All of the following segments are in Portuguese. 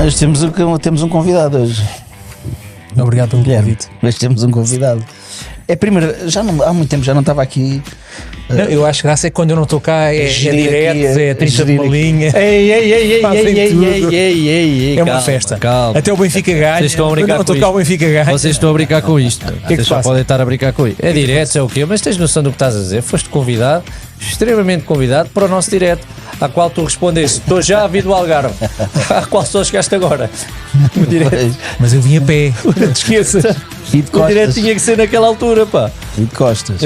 Hoje temos um convidado hoje. Obrigado pelo convite. Hoje temos um convidado. É primeiro, há muito tempo já não estava aqui. Não, eu acho que graça é quando eu não estou cá, é direto, é 30 de uma linha. Ei, É uma festa. Calma. Até o Benfica ganha. Vocês estão a brincar Quando eu não estou com cá, isto. o Benfica ganha. Vocês estão a brincar com isto. que Vocês só passa? podem estar a brincar com isto. É direto, é o quê? Mas tens noção do que estás a dizer? Foste convidado, extremamente convidado, para o nosso direto, à qual tu respondeste: estou já a vir do Algarve, à qual só chegaste agora. O direto. Mas eu vim a pé, não te esqueças. E de O direto costas. tinha que ser naquela altura, pá. E de costas.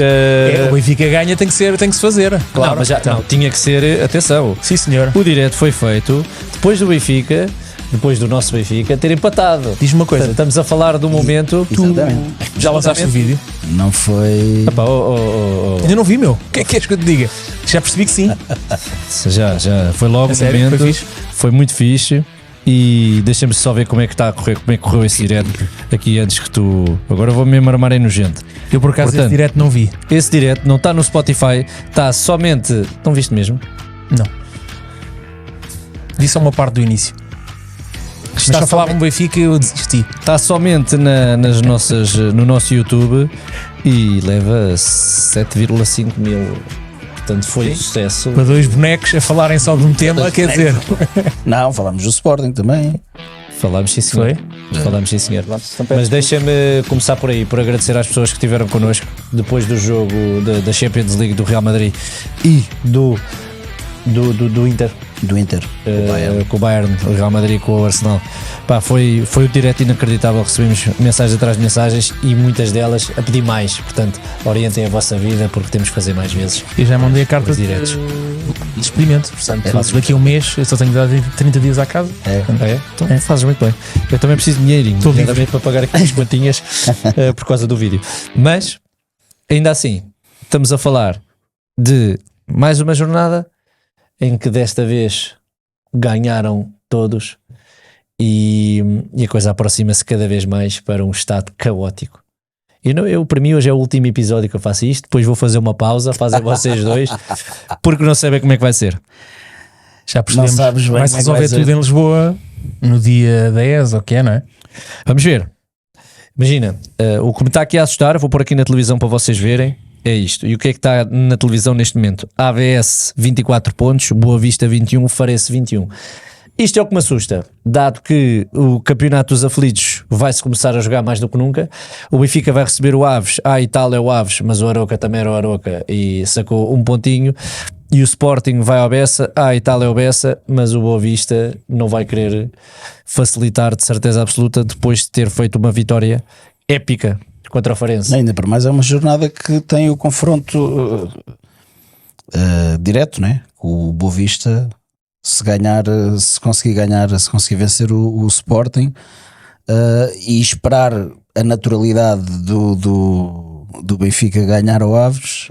O Benfica ganha, tem que se fazer. Claro, Não, mas já, não, tinha que ser, atenção, Sim, senhor. o direto foi feito depois do Benfica, depois do nosso Benfica, ter empatado. Diz-me uma coisa. Portanto, estamos a falar do momento. Exatamente. Já lançaste o vídeo? Não foi. Epá, Ainda não vi, meu. O que é que queres que eu te diga? Já percebi que sim. Já foi logo A o sério? momento. Foi fixe? Foi muito fixe. E deixa-me só ver como é que está a correr, como é que correu esse direto aqui antes que tu. Agora vou mesmo armar em nojento. Eu por acaso Portanto, esse direto não vi. Esse direto não está no Spotify, está somente. Não viste mesmo? Não. Vi só uma parte do início. Mas Está só falava um Benfica e eu desisti. Está somente nas nossas, no nosso YouTube e leva 7,5 mil. Portanto, foi um sucesso. Para dois bonecos a falarem só de um tema, quer dizer. Não, falámos do Sporting também. Falámos, sim, senhor. Falámos, sim, senhor. Mas deixa-me começar por aí, por agradecer às pessoas que estiveram connosco depois do jogo da Champions League do Real Madrid e do Inter. Do Inter. Com o Bayern, o Real Madrid com o Arsenal. Pá, foi um direto inacreditável. Recebemos mensagens atrás de mensagens e muitas delas a pedir mais. Portanto, orientem a vossa vida porque temos que fazer mais vezes. Eu já mandei a carta Os de diretos. experimento. Portanto, daqui a um mês eu só tenho de dar 30 dias à casa. É? Então fazes muito bem. Eu também preciso de dinheirinho, Estou livre. exatamente para pagar aqui as quantinhas por causa do vídeo. Mas, ainda assim, estamos a falar de mais uma jornada em que desta vez ganharam todos e a coisa aproxima-se cada vez mais para um estado caótico. Para mim hoje é o último episódio que eu faço isto, depois vou fazer uma pausa, fazem vocês dois, porque não sabem como é que vai ser. Já percebemos. Não sabes bem Vai-se como é que resolver vai ser. tudo em Lisboa no dia 10, ou o que é, não é? Vamos ver. Imagina, o que me está aqui a assustar, vou pôr aqui na televisão para vocês verem, é isto. E o que é que está na televisão neste momento? AVS 24 pontos, Boa Vista 21, Farense 21. Isto é o que me assusta, dado que o campeonato dos aflitos vai-se começar a jogar mais do que nunca. O Benfica vai receber o Aves, e tal é o Aves, mas o Aroca também era o Aroca e sacou um pontinho. E o Sporting vai ao Bessa, e tal é o Bessa, mas o Boa Vista não vai querer facilitar de certeza absoluta depois de ter feito uma vitória épica contra o Farense. Ainda para mais é uma jornada que tem o confronto direto, né? O Boa Vista, se conseguir vencer o Sporting e esperar a naturalidade do Benfica ganhar ao Aves,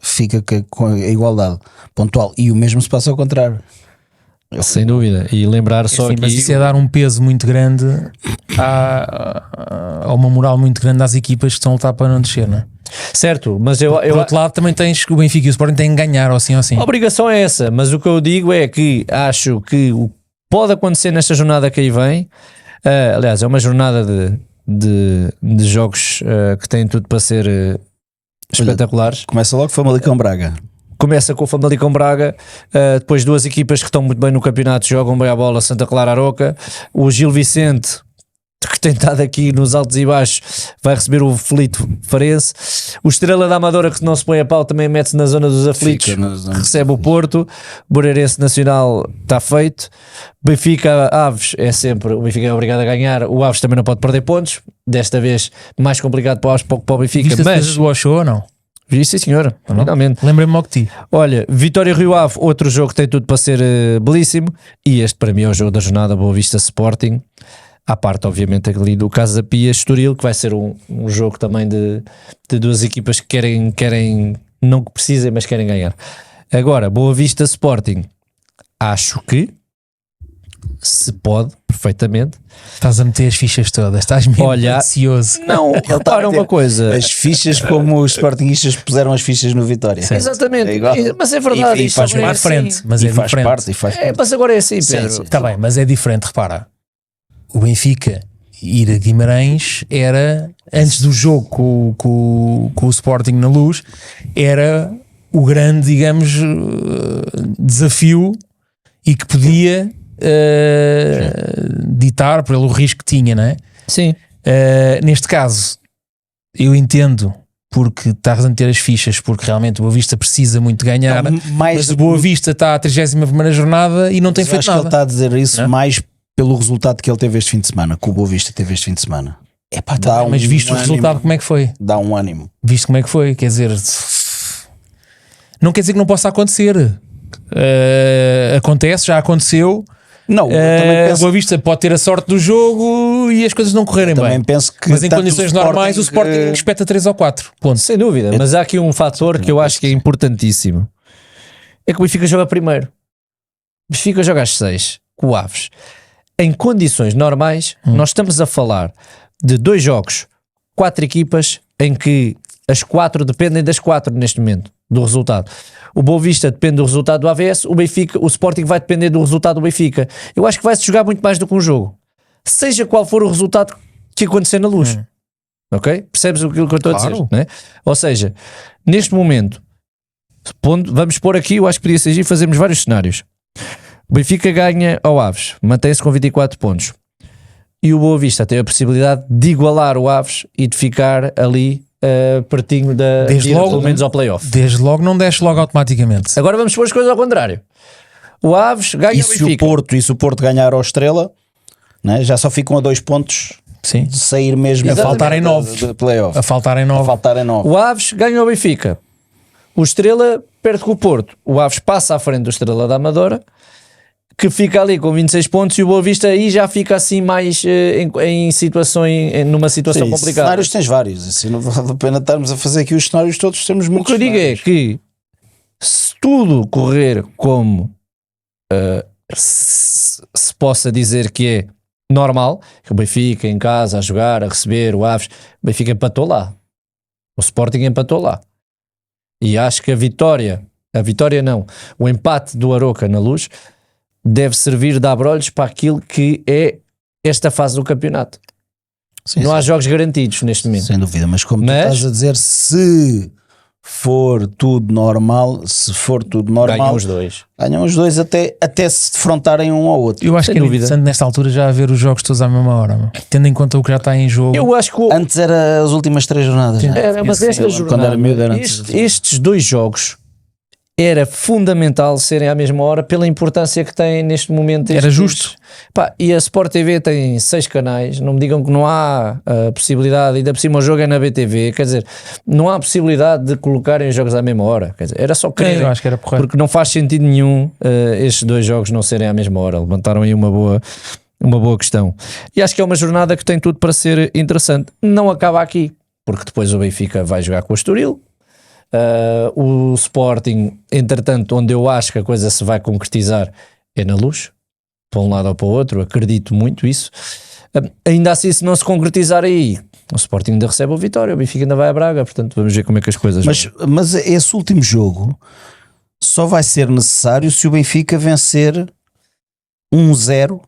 fica com a igualdade pontual. E o mesmo se passa ao contrário. Sem dúvida. E lembrar só Sim, aqui... mas isso é dar um peso muito grande a uma moral muito grande às equipas que estão a lutar para não descer, não é? Certo, mas Por outro lado também tens que o Benfica e o Sporting têm que ganhar ou assim ou assim. a obrigação é essa, mas o que eu digo é que acho que o que pode acontecer nesta jornada que aí vem, aliás, é uma jornada de jogos que têm tudo para ser espetaculares. Começa logo Famalicão Braga. Começa com o Famalicão Braga, depois duas equipas que estão muito bem no campeonato, jogam bem a bola, Santa Clara Aroca. O Gil Vicente, que tem estado aqui nos altos e baixos, vai receber o Aflito Farense. O Estrela da Amadora, que não se põe a pau, também mete-se na zona dos aflitos, recebe o Porto. Moreirense Nacional está feito. Benfica Aves é sempre, o Benfica é obrigado a ganhar. O Aves também não pode perder pontos, desta vez mais complicado para o Aves, para o Benfica. Viste as Mas coisas do Ochoa ou não? vi, sim senhora, finalmente. Lembrei-me logo de ti. Olha, Vitória Rio Ave, outro jogo que tem tudo para ser belíssimo, e este para mim é o jogo da jornada, Boa Vista Sporting, à parte obviamente ali do Casa Pia Estoril, que vai ser um jogo também de duas equipas que querem, não que precisem, mas querem ganhar. Agora, Boa Vista Sporting, acho que se pode, perfeitamente. Estás a meter as fichas todas, estás mesmo Olha, ansioso. Não, repara uma coisa. As fichas como os Sportingistas puseram as fichas no Vitória. Certo. Exatamente, É igual. mas é verdade. E isto faz agora é à frente, assim. mas E é faz diferente. parte, e faz parte. Mas agora é assim, Sim, Pedro. sim. Está bem, mas é diferente, repara. O Benfica ir a Guimarães era, antes do jogo com o Sporting na Luz, era o grande, digamos, desafio e que podia ditar pelo risco que tinha, não é? Sim. Neste caso, eu entendo porque estás a meter as fichas, porque realmente o Boa Vista precisa muito de ganhar, Não, mas o Boa Vista está à 31ª jornada e não tem Mas eu feito acho que ele nada. está a dizer isso Não? mais pelo resultado que ele teve este fim de semana, que o Boa Vista teve este fim de semana. Epá, Dá tá bem, mas um visto o ânimo. resultado, como é que foi? Dá um ânimo. Visto como é que foi, quer dizer, não quer dizer que não possa acontecer. Acontece, já aconteceu. Não, eu também O penso, Boa Vista pode ter a sorte do jogo e as coisas não correrem também bem. penso que Mas em tanto condições o normais o Sporting espeta 3 ou 4. Ponto. Sem dúvida, mas há aqui um fator que eu acho que é importantíssimo. É que o Benfica joga primeiro. O Benfica joga às 6 com o Aves. Em condições normais, nós estamos a falar de 2 jogos, 4 equipas, em que as 4 dependem das 4 neste momento, do resultado. O Boa Vista depende do resultado do AVS, o Sporting vai depender do resultado do Benfica. Eu acho que vai-se jogar muito mais do que um jogo. Seja qual for o resultado que acontecer na Luz. Ok? Percebes aquilo que eu estou a dizer? Claro. Né? Ou seja, neste momento, vamos pôr aqui, eu acho que podia ser e fazermos vários cenários. O Benfica ganha ao Aves, mantém-se com 24 pontos. E o Boa Vista tem a possibilidade de igualar o Aves e de ficar ali pertinho da Desde de ir logo, pelo menos ao playoff. Desde logo não desce logo automaticamente. Agora vamos pôr as coisas ao contrário. O Aves ganha E o se Benfica. o Porto ganhar ao Estrela, né, já só ficam a 2 pontos Sim. de sair mesmo A faltarem 9. de playoff. A faltarem 9. Faltarem 9. O Aves ganha o Benfica. O Estrela perde com o Porto. O Aves passa à frente do Estrela da Amadora, que fica ali com 26 pontos, e o Boa Vista aí já fica assim mais numa situação complicada. Cenários tens vários, assim não vale a pena estarmos a fazer aqui os cenários todos, temos O muitos que eu digo é cenários. que se tudo correr como se possa dizer que é normal, que o Benfica em casa a jogar, a receber o Aves, o Benfica empatou lá, o Sporting empatou lá, e acho que o empate do Aroca na Luz deve servir de abrolhos para aquilo que é esta fase do campeonato. Sim, Não sim, há jogos garantidos neste momento. sem dúvida, mas como Mas- tu estás a dizer, se for tudo normal, Ganham os dois. ganham os dois até se defrontarem um ao outro. Eu acho Sem que é dúvida. interessante nesta altura já haver os jogos todos à mesma hora, meu. Tendo em conta o que já está em jogo. Eu acho que Antes era as últimas 3 jornadas. Sim. né? mas Sim, esta sim, jornada, quando era miúdo era antes. estes 2 jogos era fundamental serem à mesma hora pela importância que têm neste momento. Era justo. Pá, e a Sport TV tem 6 canais, não me digam que não há possibilidade, ainda por cima o jogo é na BTV, quer dizer, não há possibilidade de colocarem os jogos à mesma hora, quer dizer, era só querer, Eu acho que era porreiro. porque não faz sentido nenhum estes 2 jogos não serem à mesma hora. Levantaram aí uma boa questão, e acho que é uma jornada que tem tudo para ser interessante. Não acaba aqui, porque depois o Benfica vai jogar com o Estoril. O Sporting, entretanto, onde eu acho que a coisa se vai concretizar é na Luz, para um lado ou para o outro, acredito muito isso. Ainda assim, se não se concretizar aí, o Sporting ainda recebe o Vitória, o Benfica ainda vai a Braga, portanto vamos ver como é que as coisas vão. Mas esse último jogo só vai ser necessário se o Benfica vencer 1-0 Ou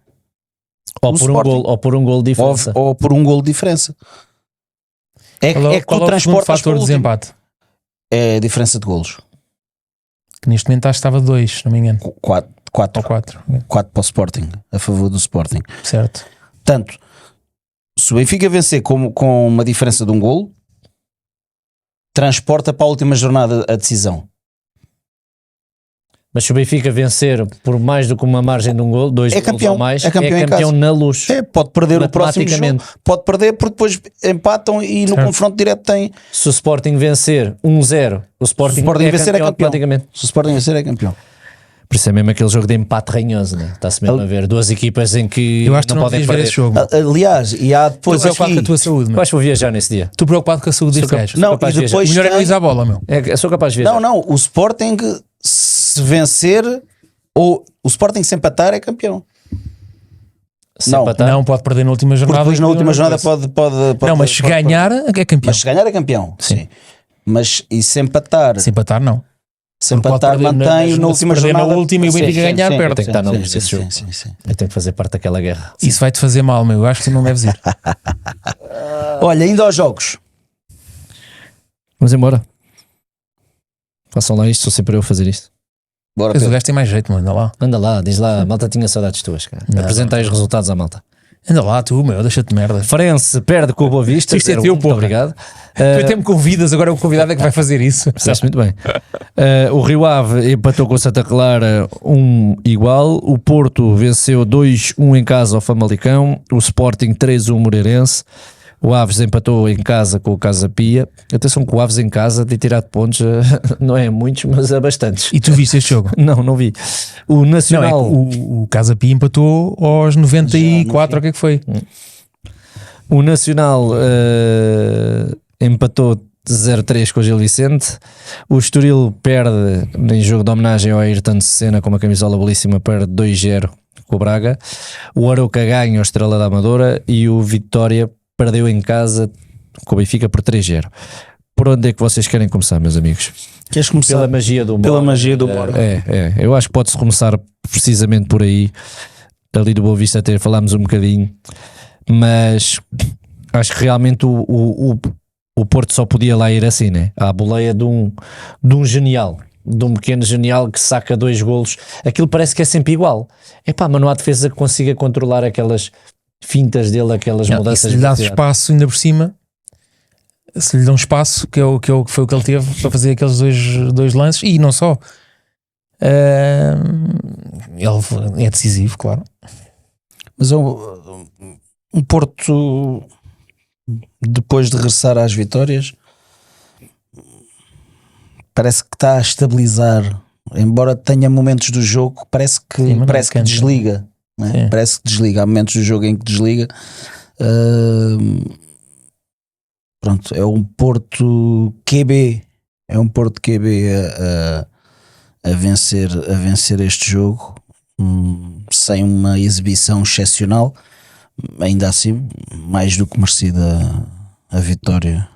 o por, Sporting. por um gol de diferença. ou por um gol de diferença. É Qual que é tu o segundo transportas fator para de o último. desempate? É a diferença de golos. Que neste momento acho que estava 2, se não me engano. 4 Ou 4. para o Sporting, a favor do Sporting. Certo. Portanto, se o Benfica vencer com uma diferença de um golo, transporta para a última jornada a decisão. Mas se o Benfica vencer por mais do que uma margem de um gol, 2 É golos campeão, ou mais, é campeão em casa. na Luz. Pode perder o próximo jogo, Matematicamente. pode perder porque depois empatam e no Certo. confronto direto tem. Se o Sporting vencer 1-0, o Sporting, vencer é campeão. automaticamente. Se o Sporting vencer é campeão. Por isso é mesmo aquele jogo de empate ranhoso, né? Está-se mesmo a ver 2 equipas em que Eu acho que não tu não podem devias ver perder. esse jogo. Aliás, e há depois Estou preocupado aqui. com a tua saúde, meu. Eu acho que vou viajar nesse dia. Estou preocupado com a saúde deste gajo. Não, capaz e de depois O melhor é não tem- ir à bola, meu. Sou capaz de viajar. Não, o Sporting se vencer ou o Sporting se empatar é campeão. Se Não, empatar, Não pode perder na última Porque jornada. depois na última jornada pode Não, mas se ganhar é campeão. Mas se ganhar é campeão, sim. Mas e se empatar? Se empatar, não. Se empatar, mantém na última perder jornada. na última e o Benfica ganhar, perde. Tem que estar na luz desse sim, jogo. sim. eu tenho que fazer parte daquela guerra. Isso vai-te fazer mal, meu. Eu acho que tu não deves ir. Olha, ainda aos jogos. Vamos embora. Façam lá isto, sou sempre eu a fazer isto. Bora, Pois o Pedro. gajo tem mais jeito, mano. Anda lá. Anda lá, diz lá, a malta tinha saudades tuas, cara. Não. Apresenta aí os resultados à malta. Anda lá, tu, meu. Deixa-te de merda. Farense perde com o Boa Vista. Isto é 0-1, teu, muito porra. obrigado. Tu até me convidas, agora o convidado é que vai fazer isso. Fizeste muito bem. O Rio Ave empatou com o Santa Clara 1 igual. O Porto venceu 2-1 em casa ao Famalicão. O Sporting 3-1 Moreirense. O Aves empatou em casa com o Casa Pia. Atenção que o Aves em casa de tirar de pontos não é muitos, mas é bastantes. E tu viste este jogo? Não vi. O Não, é Nacional... que o Casa Pia empatou aos 94, ou o que é que foi? O Nacional empatou 0-3 com o Gil Vicente. O Estoril perde em jogo de homenagem ao Ayrton Senna com uma camisola belíssima, perde 2-0 com o Braga. O Arouca ganha ao Estrela da Amadora e o Vitória perdeu em casa com o Benfica por 3-0. Por onde é que vocês querem começar, meus amigos? Queres começar? Pela magia do humor. Pela magia do humor. Eu acho que pode-se começar precisamente por aí. Ali do Boa Vista até falámos um bocadinho, mas acho que realmente o Porto só podia lá ir assim, né? À boleia de um genial, de um pequeno genial que saca 2 golos. Aquilo parece que é sempre igual. Epá, mas não há defesa que consiga controlar aquelas fintas dele, aquelas Não, e mudanças. se lhe dás espaço ainda por cima, se lhe dão espaço, que foi o que ele teve para fazer aqueles dois lances, e não só. Ele é decisivo, claro. Mas um Porto, depois de regressar às vitórias, parece que está a estabilizar. Embora tenha momentos do jogo, parece que, Sim, mas parece que desliga. Não é? Sim. Parece que desliga. Há momentos do jogo em que desliga. Pronto, é um Porto QB. É um Porto QB a vencer este jogo, sem uma exibição excepcional, ainda assim mais do que merecida a vitória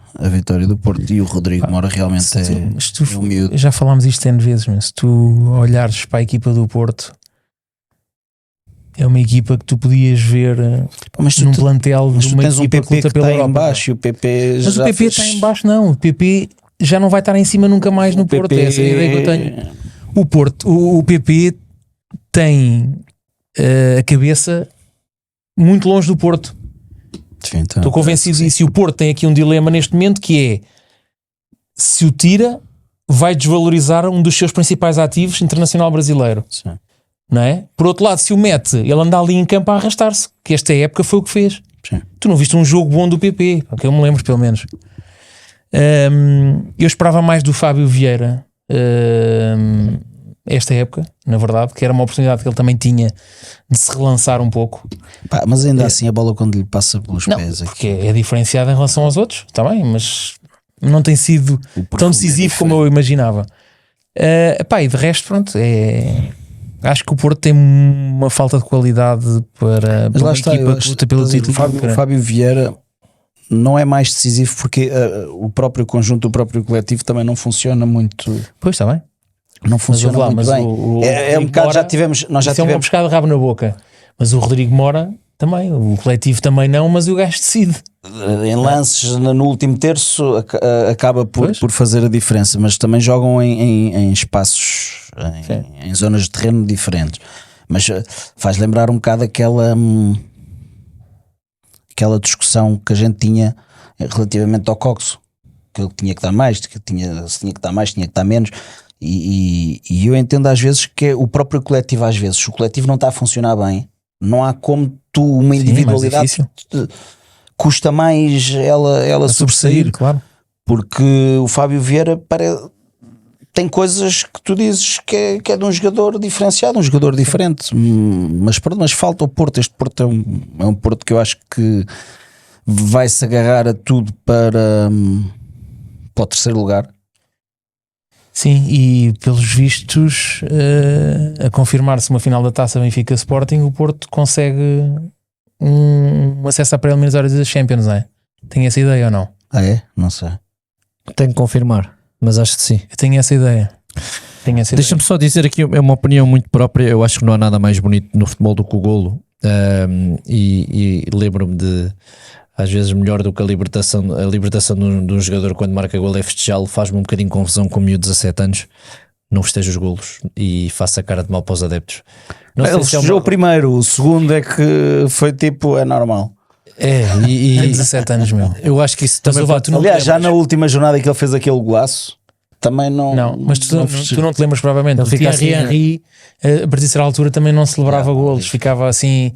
do Porto. E o Rodrigo Mora realmente é um miúdo. Já falámos isto N vezes, mas se tu olhares para a equipa do Porto, é uma equipa que tu podias ver Mas num plantel mas de tu uma tens um equipa que PP luta que pela está em Europa. baixo e o PP Mas já o PP fez... está em baixo, não. O PP já não vai estar em cima nunca mais no Porto. PP... Essa é a ideia que eu tenho. O Porto, o PP tem a cabeça muito longe do Porto. Sim, então, Estou convencido disso. E o Porto tem aqui um dilema neste momento, que é: se o tira, vai desvalorizar um dos seus principais ativos, internacional brasileiro. sim. Não é? Por outro lado, se o mete, ele anda ali em campo a arrastar-se, que esta época foi o que fez. Sim. Tu não viste um jogo bom do PP, que eu me lembro pelo menos. Eu esperava mais do Fábio Vieira esta época, na verdade, que era uma oportunidade que ele também tinha de se relançar um pouco. Pá, mas ainda assim a bola quando lhe passa pelos Não, pés aqui. porque é diferenciado em relação aos outros, está bem, mas não tem sido tão decisivo como eu imaginava. E de resto, pronto, acho que o Porto tem uma falta de qualidade para Mas lá uma está, equipa que luta pelo título. o Fábio Vieira não é mais decisivo porque o próprio conjunto, o próprio coletivo também não funciona muito. Pois, está bem. Não funciona lá, muito mas bem. o É um Rodrigo bocado, Mora, nós já isso é uma tivemos pescada de rabo na boca. Mas o Rodrigo Mora também, o coletivo também não, mas o gajo decide. em lances no último terço acaba Pois. por fazer a diferença, mas também jogam em espaços, em zonas de terreno diferentes. Mas faz lembrar um bocado aquela discussão que a gente tinha relativamente ao Coxo, que ele tinha que dar mais, que tinha que dar mais, tinha que dar menos. E eu entendo às vezes que é o próprio coletivo, às vezes, se o coletivo não está a funcionar bem, não há como tu, uma individualidade, custa mais ela sobressair, claro. porque o Fábio Vieira tem coisas que tu dizes que é de um jogador diferenciado, um jogador diferente, mas falta o Porto. Este Porto é um Porto que eu acho que vai se agarrar a tudo para o terceiro lugar. Sim, e pelos vistos, a confirmar-se uma final da Taça Benfica Sporting, o Porto consegue um acesso à preliminatória da Champions, não é? Tenho essa ideia ou não? Ah, é? Não sei. Tenho que confirmar, mas acho que sim. Eu tenho essa ideia. Deixa-me só dizer aqui, é uma opinião muito própria. Eu acho que não há nada mais bonito no futebol do que o golo. E lembro-me de, às vezes, melhor do que a libertação de um jogador quando marca golo é festejá-lo. Faz-me um bocadinho de confusão com o miúdo de 17 anos. Não festeja os golos e faça a cara de mal para os adeptos. Não sei Ele se é festejou o primeiro, o segundo é que foi tipo, é normal. Tem 17 anos, meu. Eu acho que isso Mas, também Vá, tu não Aliás, te já lembras? na última jornada que ele fez aquele golaço, também não. Não, mas tu não te lembras provavelmente. Ele O fica Thierry assim, Henry, a partir de certa altura, também não celebrava golos, ficava assim,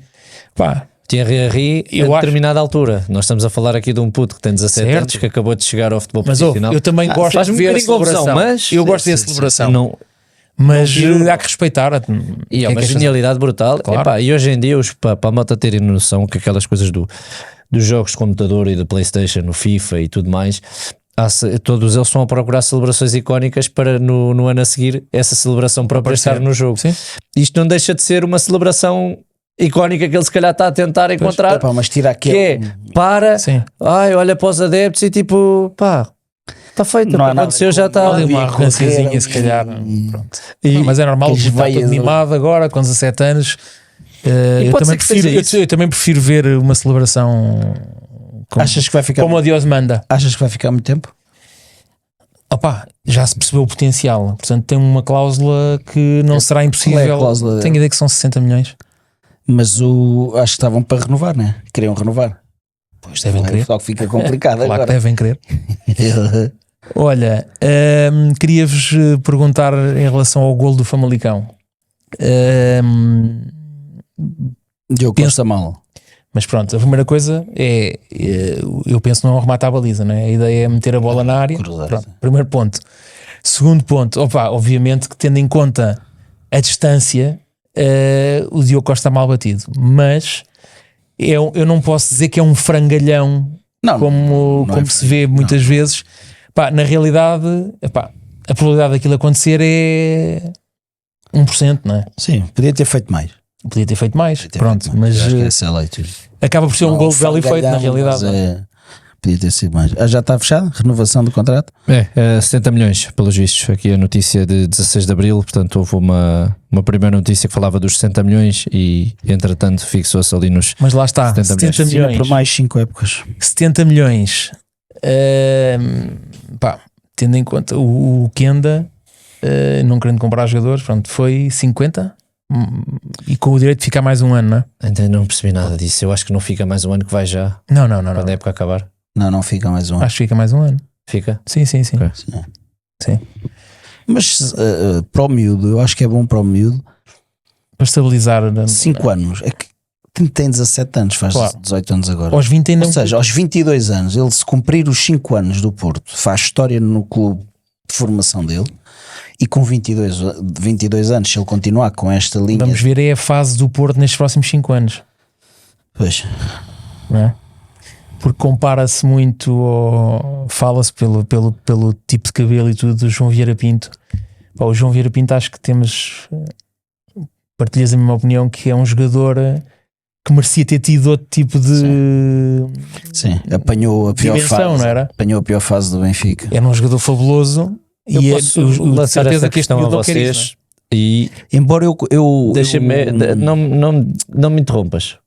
pá. Thierry Henry Eu a acho- determinada altura. Nós estamos a falar aqui de um puto que tem 17 Certo. anos, que acabou de chegar ao futebol Mas profissional. eu também gosto de faz-me um ver a bocadinho confusão, celebração. mas Eu gosto da celebração. Não, Mas não- há que respeitar. e é quem uma quer fazer. genialidade brutal. Claro. Epá, e hoje em dia, para a malta terem noção que aquelas coisas dos jogos de computador e da PlayStation, no FIFA e tudo mais, todos eles estão a procurar celebrações icónicas para no ano a seguir essa celebração própria estar no jogo. Sim. Isto não deixa de ser uma celebração icónica que ele se calhar está a tentar encontrar, Epá, mas tira que aquele. é para, Sim. olha para os adeptos e tipo, pá, está feito, Não o há que nada aconteceu com- já está. não Ali havia uma correr, arrogânciazinha, se calhar. Pronto. Mas é normal, aqueles está todo veias- mimado agora, com 17 anos. Eu pode também, ser que seja isso. eu também prefiro ver uma celebração Achas que vai ficar. como a Deus manda. Achas que vai ficar muito tempo? Opa, já se percebeu o potencial. Portanto, tem uma cláusula que não será impossível. qual é a cláusula? Tenho ideia que são 60 milhões. Mas acho que estavam para renovar, né? Queriam renovar. Pois devem querer. Só que fica complicado Claro que agora. devem querer. Olha, queria-vos perguntar em relação ao golo do Famalicão. Diogo Costa mal. Mas pronto, a primeira coisa é, eu penso não rematar a baliza, né? A ideia é meter a bola na área. Cruzar, Pronto, sim. primeiro ponto. Segundo ponto, obviamente que tendo em conta a distância, o Diogo Costa está mal batido, mas eu não posso dizer que é um frangalhão Não, como não é se vê muitas vezes. Pá, na realidade, a probabilidade daquilo acontecer é 1%, não é? Sim, podia ter feito mais. Podia ter feito mais, Podia ter pronto, feito mais. mas Eu acho que essa é a leitura. acaba por ser um Não, gol belo e feito na frangalhão, realidade. mas podia ter sido mais. Já está fechado? Renovação do contrato? 70 milhões, pelos vistos. Aqui a notícia de 16 de Abril, portanto houve uma primeira notícia que falava dos 60 milhões e entretanto fixou-se ali nos Mas lá está, 70 milhões. 70 milhões. Por mais 5 épocas. 70 milhões. Pá, tendo em conta o Kenda, não querendo comprar jogadores, pronto, foi 50 e com o direito de ficar mais um ano, não é? Ainda não percebi nada disso. Eu acho que não fica mais um ano, que vai já Não. quando a época acabar. Não fica mais um. Acho que fica mais um ano. Fica? Sim. Ok. Sim. Mas para o miúdo, eu acho que é bom para o miúdo. Para estabilizar 5 anos. É que tem 17 anos, faz Claro. 18 anos agora. aos 20 ainda. Ou seja, aos 22 anos, ele se cumprir os 5 anos do Porto, faz história no clube de formação dele, e com 22 anos, se ele continuar com esta linha, Vamos ver aí a fase do Porto nestes próximos 5 anos, pois, não é? Porque compara-se muito, fala-se pelo tipo de cabelo e tudo do João Vieira Pinto. Pá, o João Vieira Pinto, acho que partilhas a mesma opinião, que é um jogador que merecia ter tido outro tipo de sim, apanhou a pior dimensão, fase, não era? apanhou a pior fase do Benfica. Era um jogador fabuloso Eu e posso de lançar essa certeza que este questão a miúdo não quer vocês isso, e Embora eu deixa-me, não me interrompas,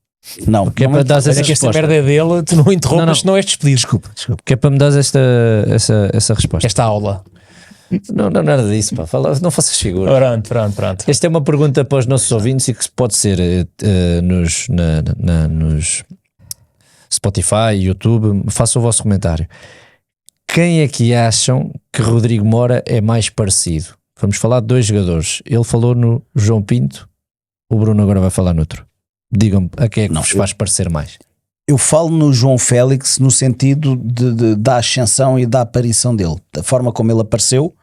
não, que é não para me- dar não é? essa É que esta resposta. merda é dele, tu não interrompas, Não. senão és despedido. desculpa. Que é para me dar essa resposta. Esta aula. Não, nada disso, pá. Não faças figura. Pronto. Esta é uma pergunta para os nossos ouvintes e que pode ser nos Spotify, YouTube. Faça o vosso comentário. Quem é que acham que Rodrigo Mora é mais parecido? Vamos falar de 2 jogadores. Ele falou no João Pinto, o Bruno agora vai falar noutro. Digam-me a quem é que Não, vos faz parecer mais. Eu falo no João Félix no sentido da ascensão e da aparição dele, da forma como ele apareceu,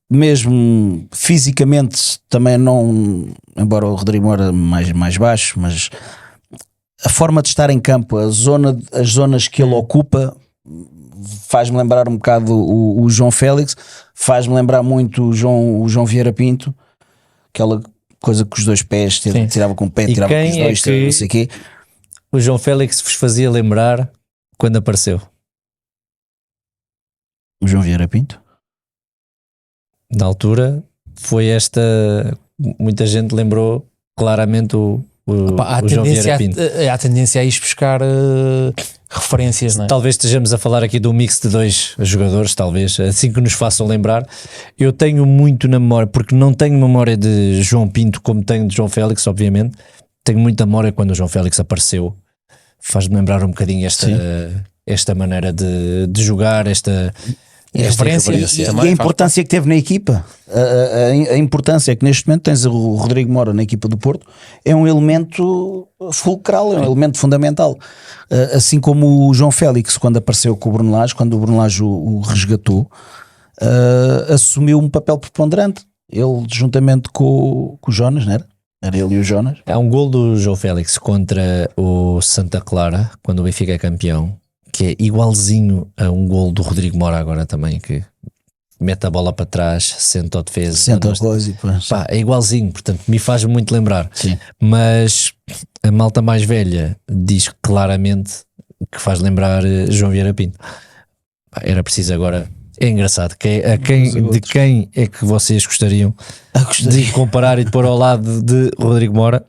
mesmo fisicamente também não, embora o Rodrigo Moura mais baixo, mas a forma de estar em campo, as zonas que ele ocupa, faz-me lembrar um bocado o João Félix, faz-me lembrar muito o João Vieira Pinto, aquela coisa com os dois pés, Sim. tirava com o pé, E tirava com quem os é dois, que- não sei o quê. O João Félix vos fazia lembrar quando apareceu. O João Vieira Pinto. Na altura foi esta. Muita gente lembrou claramente o Pá, há, o João Vieira tendência Pinto. há tendência a ir buscar referências, não é? Talvez estejamos a falar aqui de um mix de dois jogadores, talvez, assim que nos façam lembrar. Eu tenho muito na memória, porque não tenho memória de João Pinto como tenho de João Félix, obviamente. Tenho muita memória quando o João Félix apareceu. Faz-me lembrar um bocadinho esta maneira de jogar, esta referência. E Também a importância que teve na equipa, a importância é que neste momento tens o Rodrigo Mora na equipa do Porto, é um elemento fulcral, é um elemento fundamental. Assim como o João Félix, quando apareceu com o Bruno Lage, quando o Bruno Lage o resgatou, assumiu um papel preponderante. Ele, juntamente com o Jonas, não era? Era ele e o Jonas. Há um gol do João Félix contra o Santa Clara, quando o Benfica é campeão, que é igualzinho a um gol do Rodrigo Mora agora também, que mete a bola para trás, senta o defesa. Senta a coisa e depois. Pá, é igualzinho, portanto me faz muito lembrar. Sim. Mas a malta mais velha diz claramente que faz lembrar João Vieira Pinto. Pá, era preciso agora. É engraçado. De quem é que vocês gostariam de comparar e de pôr ao lado de Rodrigo Mora?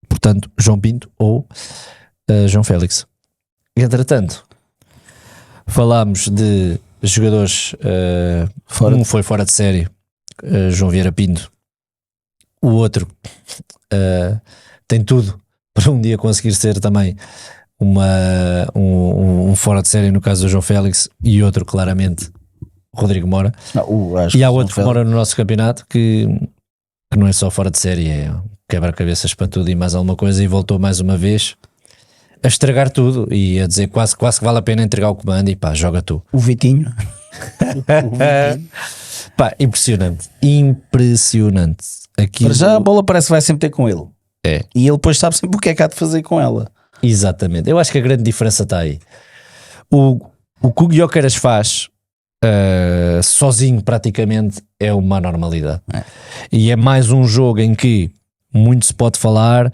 Portanto, João Pinto ou João Félix. Entretanto, falámos de jogadores. Um foi fora de série, João Vieira Pinto. O outro tem tudo para um dia conseguir ser também um fora de série, no caso do João Félix, e outro claramente Rodrigo Mora. E há outro que mora no nosso campeonato que não é só fora de série, é quebra-cabeças para tudo e mais alguma coisa, e voltou mais uma vez a estragar tudo e a dizer quase que vale a pena entregar o comando e pá, joga tu. O Vitinho. Pá, impressionante. Aquilo... Para já a bola parece que vai sempre ter com ele. É. E ele depois sabe sempre o que é que há de fazer com ela. Exatamente. Eu acho que a grande diferença está aí. O que o Gyökeres faz sozinho praticamente é uma normalidade. E é mais um jogo em que muito se pode falar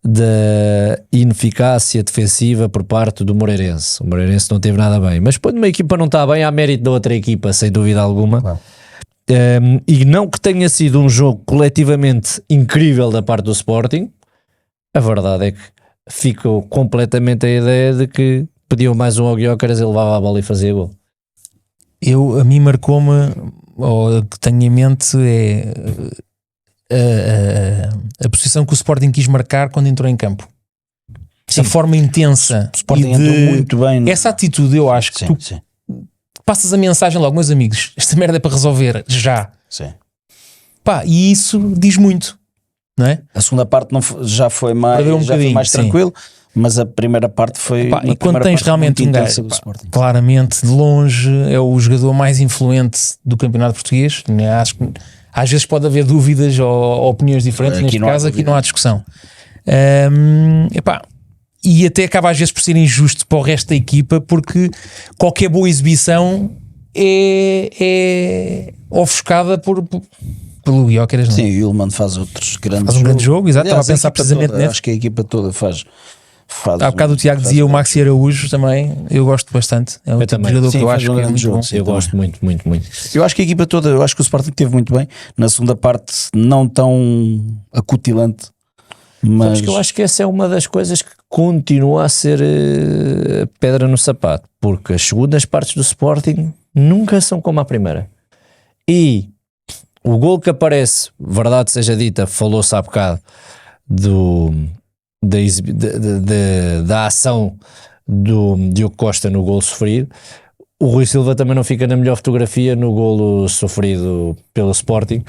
da ineficácia defensiva por parte do Moreirense. O Moreirense não teve nada bem, mas quando uma equipa não está bem, há mérito da outra equipa, sem dúvida alguma. Claro. E não que tenha sido um jogo coletivamente incrível da parte do Sporting, a verdade é que ficou completamente a ideia de que pediam mais um ao Gyökeres, ele levava a bola e fazia gol. A mim marcou-me, ou que tenho em mente é a posição que o Sporting quis marcar quando entrou em campo. Sim. A forma intensa. O Sporting entrou muito bem. Essa atitude, eu acho que tu Sim. passas a mensagem logo, meus amigos, esta merda é para resolver já. Sim. Pá, e isso diz muito, não é? A segunda parte já foi mais, Perdeu um já foi bocadinho, mais sim. tranquilo, mas a primeira parte foi. Pá, uma e quando primeira tens parte realmente muito um intensa gajo, do Sporting. claramente de longe é o jogador mais influente do campeonato português, né? Acho que às vezes pode haver dúvidas ou opiniões diferentes, Aqui neste não há caso aqui dúvida. não há discussão. Epá, e até acaba às vezes por ser injusto para o resto da equipa, porque qualquer boa exibição é ofuscada pelo Gyökeres, não é? Sim, o Yulman faz outros grandes Faz um grande jogo, exato, Aliás, estava a pensar equipa precisamente toda, nesse. acho que a equipa toda faz Há bocado o Tiago dizia o Maxi Araújo também, eu gosto bastante, é um tipo também. de jogador Sim, que eu faz acho um que é grande muito jogo, bom. sim. Eu gosto muito. Eu acho que a equipa toda, eu acho que o Sporting esteve muito bem na segunda parte, não tão acutilante, mas Sabes que eu acho que essa é uma das coisas que continua a ser pedra no sapato, porque as segundas partes do Sporting nunca são como a primeira. E o gol que aparece, verdade seja dita, falou-se há bocado da ação do Diogo Costa no gol sofrido. O Rui Silva também não fica na melhor fotografia no golo sofrido pelo Sporting.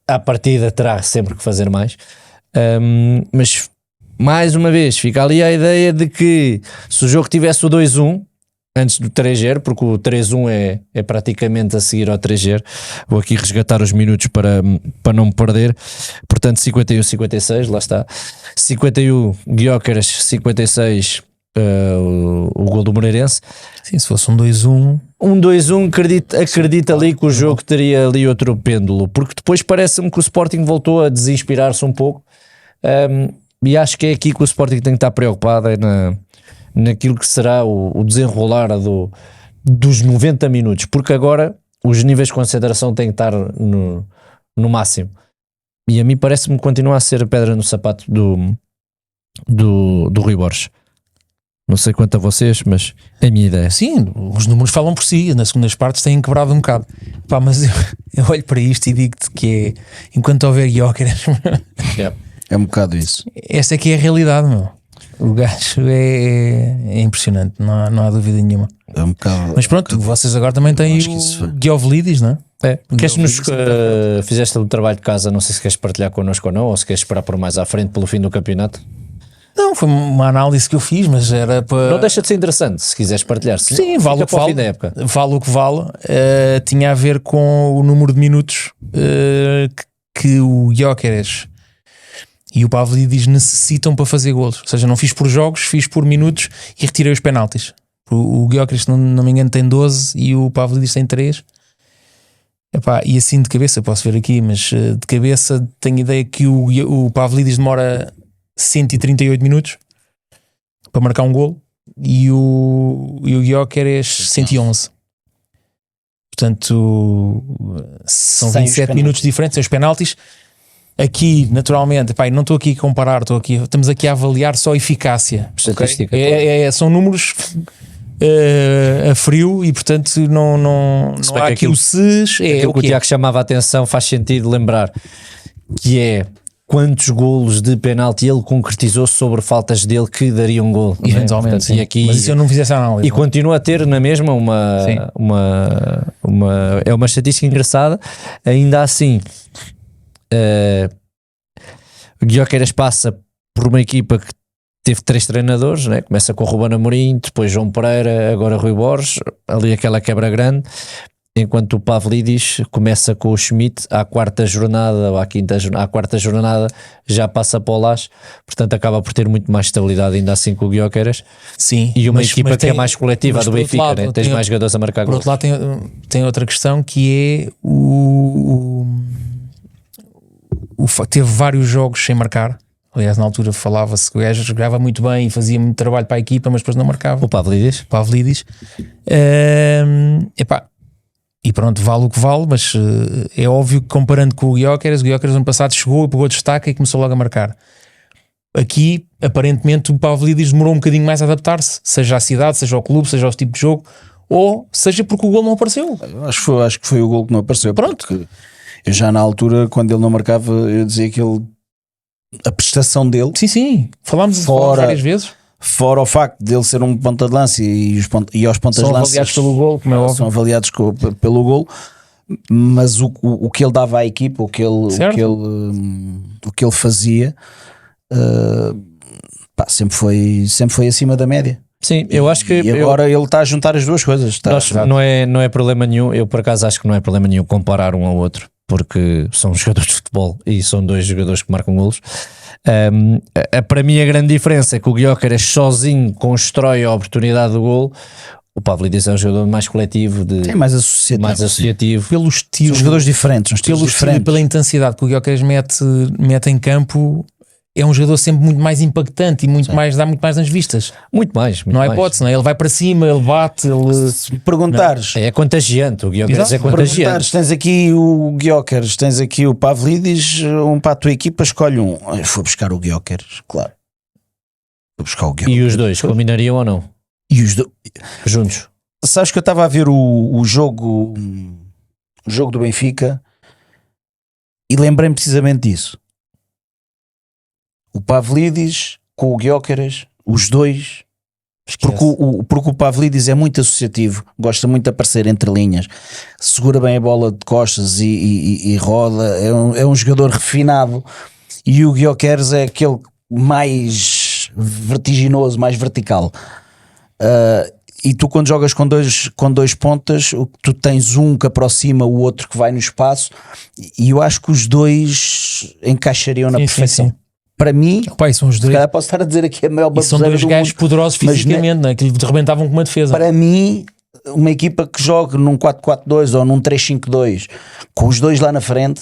À partida terá sempre que fazer mais. Mas mais uma vez fica ali a ideia de que se o jogo tivesse o 2-1 antes do 3-0, porque o 3-1 é praticamente a seguir ao 3-0, vou aqui resgatar os minutos para não me perder, portanto 51-56, lá está, 51 Gyökeres, 56 o gol do Moreirense. Sim, se fosse um 2-1. 1-2-1, acredita ali que o jogo teria ali outro pêndulo, porque depois parece-me que o Sporting voltou a desinspirar-se um pouco, e acho que é aqui que o Sporting tem que estar preocupado, é naquilo que será o desenrolar dos 90 minutos, porque agora os níveis de concentração têm que estar no máximo, e a mim parece-me que continua a ser a pedra no sapato do Rui Borges. Não sei quanto a vocês, mas é a minha ideia. Sim, os números falam por si. Nas segundas partes têm quebrado um bocado. Pá, mas eu olho para isto e digo-te que é, enquanto houver Gyökeres, É um bocado isso. esta é que é a realidade, meu. O gajo é impressionante, não há dúvida nenhuma. É um bocado. Mas pronto, vocês agora também têm acho que isso o Giovlidis, não é? Queres-nos, fizeste o trabalho de casa, não sei se queres partilhar connosco ou não, ou se queres esperar por mais à frente pelo fim do campeonato. Não, foi uma análise que eu fiz, mas era para... Não deixa de ser interessante, se quiseres partilhar. Sim, vale o que para o vale. fim da época. Vale o que vale. Tinha a ver com o número de minutos que o Gyökeres e o Pavlidis necessitam para fazer golos. Ou seja, não fiz por jogos, fiz por minutos e retirei os penaltis. O Gyökeres, se não me engano, tem 12 e o Pavlidis tem 3. Epá, e assim de cabeça, posso ver aqui, mas de cabeça tenho ideia que o Pavlidis demora 138 minutos para marcar um golo e o Gyökeres 111. Portanto, são Sem os 27 minutos diferentes, sem os penaltis. Aqui, naturalmente, epá, não estou aqui a comparar, estamos aqui a avaliar só a eficácia. Estatística, Okay? São números a frio e, portanto, não há aqui o SES. Aquilo que o Tiago chamava a atenção faz sentido lembrar, que é quantos golos de penalti ele concretizou sobre faltas dele que dariam um gol. Eventualmente, Portanto, e aqui, mas se eu não fizesse a análise. E continua a ter na mesma é uma estatística engraçada. Ainda assim, o Gyökeres passa por uma equipa que teve 3 treinadores, né? Começa com o Ruben Amorim, depois João Pereira, agora Rui Borges, ali aquela quebra grande, enquanto o Pavlidis começa com o Schmidt à quarta jornada ou à quarta jornada já passa para o Lage, portanto acaba por ter muito mais estabilidade ainda assim com o Gyökeres. Sim, E uma equipa que é mais coletiva, a do Benfica, lado, né? Tens mais jogadores a marcar por gols. outro lado tem outra questão que é teve vários jogos sem marcar. Aliás, na altura falava-se que o gajo jogava muito bem e fazia muito trabalho para a equipa, mas depois não marcava. O Pavlidis. Epá, e pronto, vale o que vale, mas é óbvio que comparando com o Gyökeres ano passado chegou, pegou destaque e começou logo a marcar. Aqui, aparentemente, o Pavlidis demorou um bocadinho mais a adaptar-se, seja à cidade, seja ao clube, seja ao tipo de jogo, ou seja porque o gol não apareceu. Acho que foi o gol que não apareceu. Pronto. Porque eu já na altura, quando ele não marcava, eu dizia que a prestação dele, Sim, falámos várias vezes. fora o facto dele ser um ponta de lança e aos pontas de lança São avaliados pelo gol, como é óbvio. são avaliados pelo gol, mas o que ele dava à equipa, o que ele fazia, sempre foi acima da média. Sim, eu acho que... E agora ele está a juntar as duas coisas. não é problema nenhum, eu por acaso acho que não é problema nenhum comparar um ao outro, porque são jogadores de futebol e são 2 jogadores que marcam golos. Para mim a grande diferença é que o Gyökeres sozinho constrói a oportunidade do gol. O Pavlidis é um jogador mais coletivo, É mais associativo. Pelo estilo, São jogadores diferentes, pelo estilo e pela intensidade que o Gyökeres mete em campo, é um jogador sempre muito mais impactante e dá muito mais nas vistas. Muito mais. Não há hipótese, não é? Ele vai para cima, ele bate, Se me perguntares, É contagiante, o Gyökeres é contagiante. tens aqui o Gyökeres, tens aqui o Pavlidis, para a tua equipa, escolhe um. Eu vou buscar o Gyökeres, claro. Vou buscar o Gyökeres. E os dois combinariam ou não? E os dois. Juntos. Sabes que eu estava a ver o jogo do Benfica e lembrei-me precisamente disso. O Pavlidis com o Gyökeres, os dois, porque o Pavlidis é muito associativo, gosta muito de aparecer entre linhas, segura bem a bola de costas e roda, é um jogador refinado, e o Gyökeres é aquele mais vertiginoso, mais vertical. E tu quando jogas com dois pontas, tu tens um que aproxima, o outro que vai no espaço, e eu acho que os dois encaixariam na perfeição. Sim. para mim, Pá, e são os se dois, calhar posso estar a dizer aqui a maior e são baboseira dois do gajos mundo, poderosos mas fisicamente, né? Que lhe rebentavam com uma defesa. para mim, uma equipa que jogue num 4-4-2 ou num 3-5-2, com os dois lá na frente,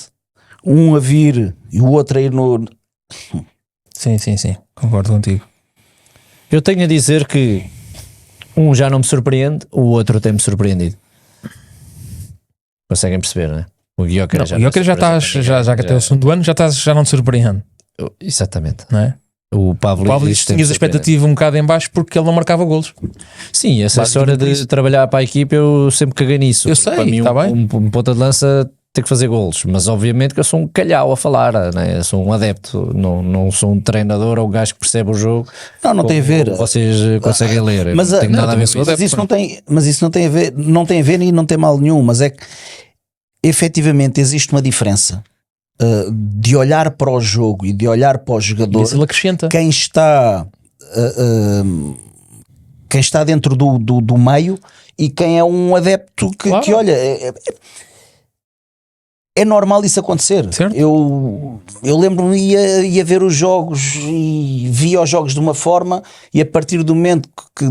um a vir e o outro a ir no... Sim, concordo contigo. Eu tenho a dizer que um já não me surpreende, o outro tem-me surpreendido. Conseguem perceber, não é? O Gyökeres O Gyökeres já estás, já que até o segundo ano, já não te surpreende, Exatamente. não é? O O Pavlidis Pavlidis tem-me tinhas a surpreendido. expectativa um bocado em baixo porque ele não marcava golos. Sim, essa história Basicamente de isso. trabalhar para a equipa eu sempre caguei nisso. Eu Porque sei, para mim tá bem. um ponta de lança tem que fazer golos, mas obviamente que eu sou um calhau a falar, né? Eu sou um adepto, não sou um treinador ou um gajo que percebe o jogo. Não tem a ver. Como vocês conseguem ler. Mas, Não tem nada a ver mas com isso. isso não tem a ver, e não tem mal nenhum, mas é que efetivamente existe uma diferença de olhar para o jogo e de olhar para o E jogador. isso ele acrescenta. Quem está dentro do meio e quem é um adepto que Claro. olha, é normal isso acontecer. Certo. Eu lembro-me, ia ver os jogos e via os jogos de uma forma, e a partir do momento que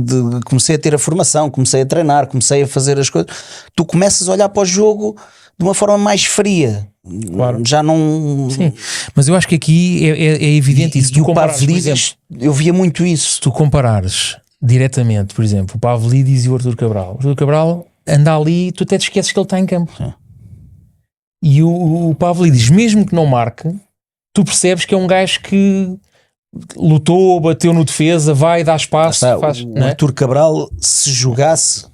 comecei a ter a formação, comecei a treinar, comecei a fazer as coisas, tu começas a olhar para o jogo de uma forma mais fria. Claro. Já não... Sim, mas eu acho que aqui é evidente isso. E Tu o comparares, por exemplo, Pavlidis, eu via muito isso. se tu comparares diretamente, por exemplo, o Pavlidis e o Arthur Cabral. O Arthur Cabral anda ali e tu até te esqueces que ele está em campo. Sim. E o Pavlidis, mesmo que não marque, tu percebes que é um gajo que lutou, bateu no defesa, vai, dá espaço, Está, faz, o não é? Arthur Cabral, se jogasse,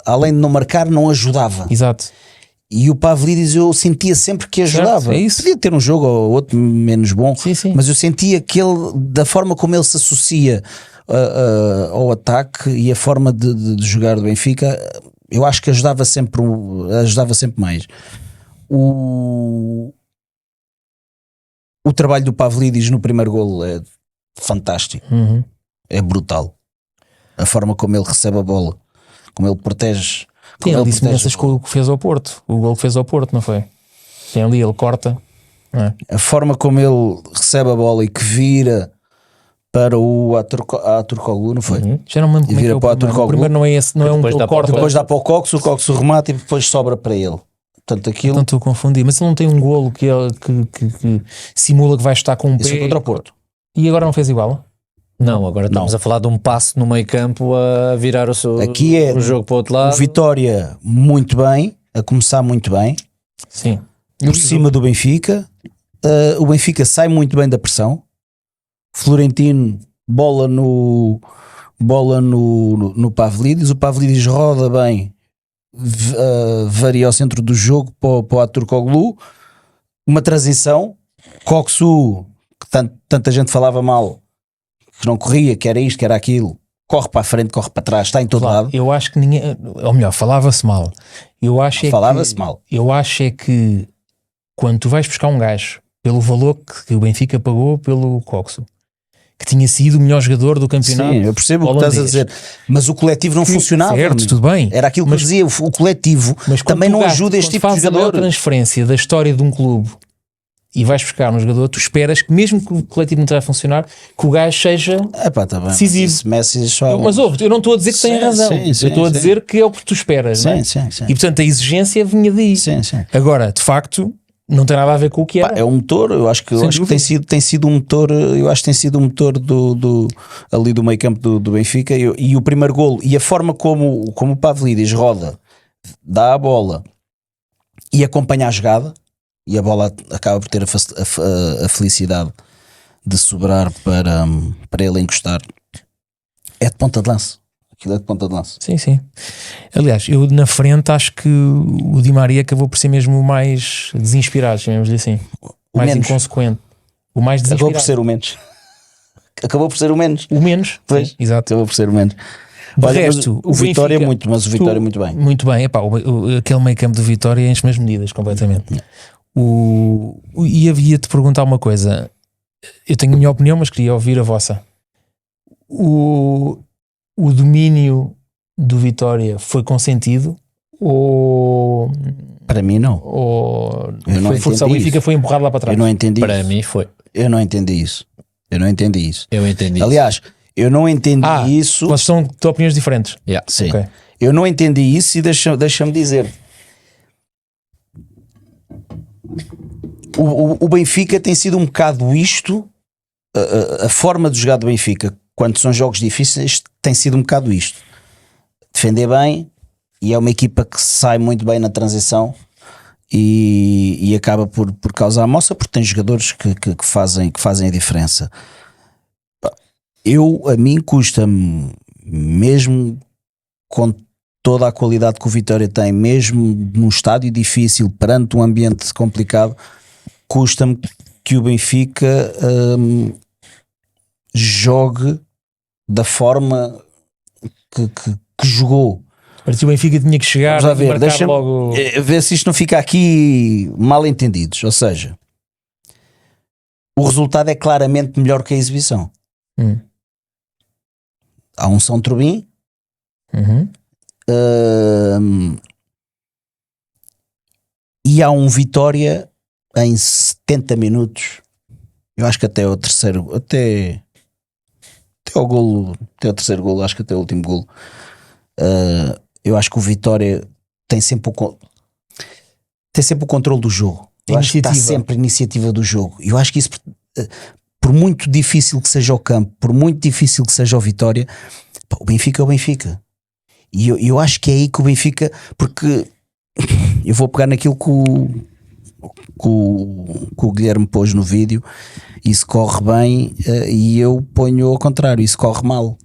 além de não marcar, não ajudava. Exato. E o Pavlidis eu sentia sempre que ajudava. Certo, é isso. Podia ter um jogo ou outro menos bom, Sim. mas eu sentia que ele, da forma como ele se associa ao ataque e a forma de jogar do Benfica, eu acho que ajudava sempre mais. O trabalho do Pavlidis no primeiro golo é fantástico, Uhum. é brutal. A forma como ele recebe a bola, como ele protege. Tem como ali ele protege semelhanças a com bola. o que fez ao Porto. O gol que fez ao Porto, não foi? Tem ali, ele corta. Não é? A forma como ele recebe a bola e que vira para o Aturkoglu, não foi? Uhum. Já não me lembro como é que vira é o para o primeiro. O Turkoglu. primeiro não é esse, não é um que Depois ele dá para o corta. Depois dá para o Coxo remata e depois sobra para ele. Portanto, aquilo Então estou a confundir. Mas ele não tem um golo que simula que vai estar com um isso pé é contra o Porto. e agora não fez igual? Não, agora estamos a falar de um passo no meio campo a virar Aqui é o jogo para o outro O lado. Vitória muito bem, a começar muito bem, Sim. por cima do Benfica. O Benfica sai muito bem da pressão. Florentino, bola no Pavlidis. O Pavlidis roda bem, varia ao centro do jogo para o Aturkoglu. Uma transição. Coxu, que tanta gente falava mal, que não corria, que era isto, que era aquilo, corre para a frente, corre para trás, está em todo Claro, lado. eu acho que ninguém, ou melhor, falava-se mal. Eu acho Falava-se mal. Eu acho é que quando tu vais buscar um gajo pelo valor que o Benfica pagou pelo Coxo, que tinha sido o melhor jogador do campeonato. Sim, eu percebo o que estás a dizer, mas o coletivo não funcionava. Certo, tudo bem. Era aquilo que eu dizia, o coletivo Mas quando também tu não gastas, ajuda este quando tipo de fazes a maior jogador. transferência da história de um clube e vais buscar um jogador, tu esperas que mesmo que o coletivo não esteja a funcionar, que o gajo seja... Epá, tá bem, decisivo. esse Messi só... Mas ouve, eu não estou a dizer que tem Sim, razão. sim, sim, eu estou a sim. dizer que é o que tu esperas. não é? Sim. E portanto a exigência vinha daí. Sim. Agora, de facto, não tem nada a ver com o que Pá, era. é um motor, eu acho que Sem tem sido um motor, eu acho que tem sido um motor ali do meio campo do Benfica, e o primeiro golo, e a forma como o Pavlidis roda, dá a bola e acompanha a jogada, e a bola acaba por ter a felicidade de sobrar para ele encostar, é de ponta de lança. Aquilo é de ponta de lança. Sim. Aliás, eu na frente acho que o Di Maria acabou por ser mesmo o mais desinspirado, chamemos-lhe assim. O Mais menos. inconsequente. O mais Acabou desinspirado. por ser o menos. Acabou por ser o menos. O menos. Pois. Sim, exato. Acabou por ser o menos. De Olha, mas resto, o Vitória Benfica- muito, mas o Vitória muito bem. Muito bem. Epá, aquele meio campo do Vitória enche-me as medidas completamente. E havia-te perguntar uma coisa. Eu tenho a minha opinião, mas queria ouvir a vossa. O domínio do Vitória foi consentido ou Para mim não. ou Eu não foi forçado? O entendi Benfica isso. foi empurrado lá para trás? Eu não entendi. Para isso. mim foi. Eu não entendi isso. Eu entendi Aliás, eu não entendi isso. Vocês são de opiniões diferentes. Yeah. Sim. Ok. Eu não entendi isso e deixa-me dizer. O Benfica tem sido um bocado isto, a forma de jogar do Benfica, quando são jogos difíceis, tem sido um bocado isto. Defender bem, e é uma equipa que sai muito bem na transição e acaba por causar a moça, porque tem jogadores que fazem a diferença. A mim custa-me, mesmo com toda a qualidade que o Vitória tem, mesmo num estádio difícil, perante um ambiente complicado, custa-me que o Benfica jogue da forma que jogou. Parece que o Benfica tinha que chegar Vamos lá e ver, marcar logo. ver se isto não fica aqui mal entendidos. Ou seja, o resultado é claramente melhor que a exibição. Há um São Trubim, e há um Vitória em 70 minutos. Eu acho que até o terceiro, até o golo, até o terceiro golo, acho que até o último golo, eu acho que o Vitória tem sempre o controle do jogo. Eu acho que está sempre a iniciativa do jogo. Eu acho que isso, por muito difícil que seja o campo, por muito difícil que seja o Vitória, o Benfica é o Benfica. E eu acho que é aí que o Benfica, porque eu vou pegar naquilo que o Guilherme pôs no vídeo, isso corre bem, e eu ponho ao contrário, isso corre mal,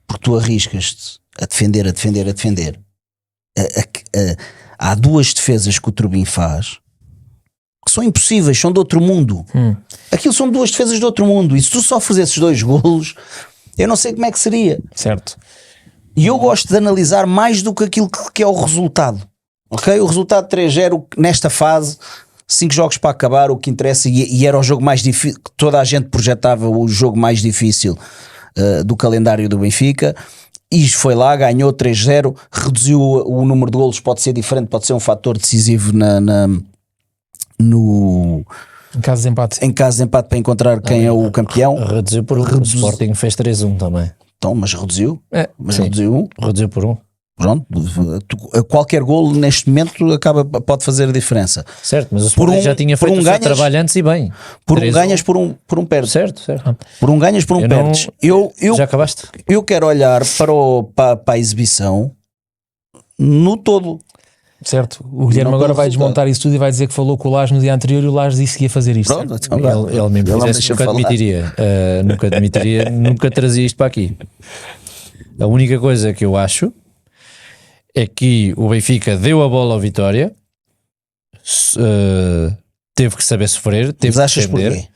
porque tu arriscas-te a defender. Há duas defesas que o Trubin faz que são impossíveis, são de outro mundo. Aquilo são duas defesas de outro mundo, e se tu só fizesses 2 golos, eu não sei como é que seria. Certo. E eu gosto de analisar mais do que aquilo que é o resultado. Ok? O resultado 3-0 nesta fase, 5 jogos para acabar, o que interessa, e era o jogo mais difícil, toda a gente projetava o jogo mais difícil do calendário do Benfica, e foi lá, ganhou 3-0, reduziu o número de golos, pode ser diferente, pode ser um fator decisivo Em caso de empate. em caso de empate, para encontrar quem é o campeão. Reduziu por 1. O Sporting fez 3-1 também. Então, mas reduziu. Sim. Reduziu. Reduziu por 1. Pronto, qualquer golo neste momento pode fazer a diferença. Certo, mas o Sporting já tinha feito o seu trabalho antes e bem. Por um ganhas, por um perdes. Certo. Por um ganhas, por um perdes. Já acabaste? Eu quero olhar para a exibição no todo. Certo. O Guilherme Não agora pelo vai resultado. desmontar isso tudo e vai dizer que falou com o Lage no dia anterior e o Lage disse que ia fazer isto. Pronto, certo? então, Ele mesmo não fizesse, deixa nunca falar. admitiria, nunca trazia isto para aqui. A única coisa que eu acho é que o Benfica deu a bola ao Vitória, teve que saber sofrer, teve Mas que achas defender. porquê?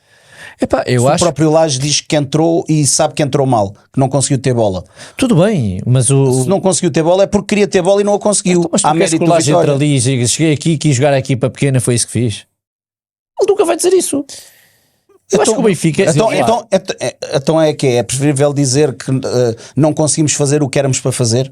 Epá, eu Se o acho próprio Lage diz que entrou e sabe que entrou mal, que não conseguiu ter bola. tudo bem, mas Se não conseguiu ter bola é porque queria ter bola e não a conseguiu. Então, mas tu Há queres que mérito o do Lage entre Vitória. ali e diga, cheguei aqui, quis jogar a equipa pequena, foi isso que fiz. Ele nunca vai dizer isso. Eu acho que o Benfica Então é que é preferível dizer que não conseguimos fazer o que éramos para fazer?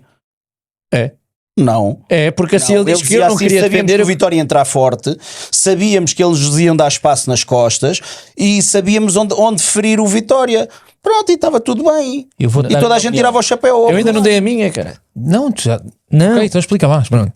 É. Não. É, porque assim ele diz que eu não queria sabíamos defender. que o Vitória ia entrar forte, sabíamos que eles iam dar espaço nas costas e sabíamos onde ferir o Vitória. Pronto, e estava tudo bem. Eu vou E dar toda a a gente opinião. tirava o chapéu. Eu ainda não dei a minha, cara. Não, tu já. Não. Ok, então explica mais. Pronto.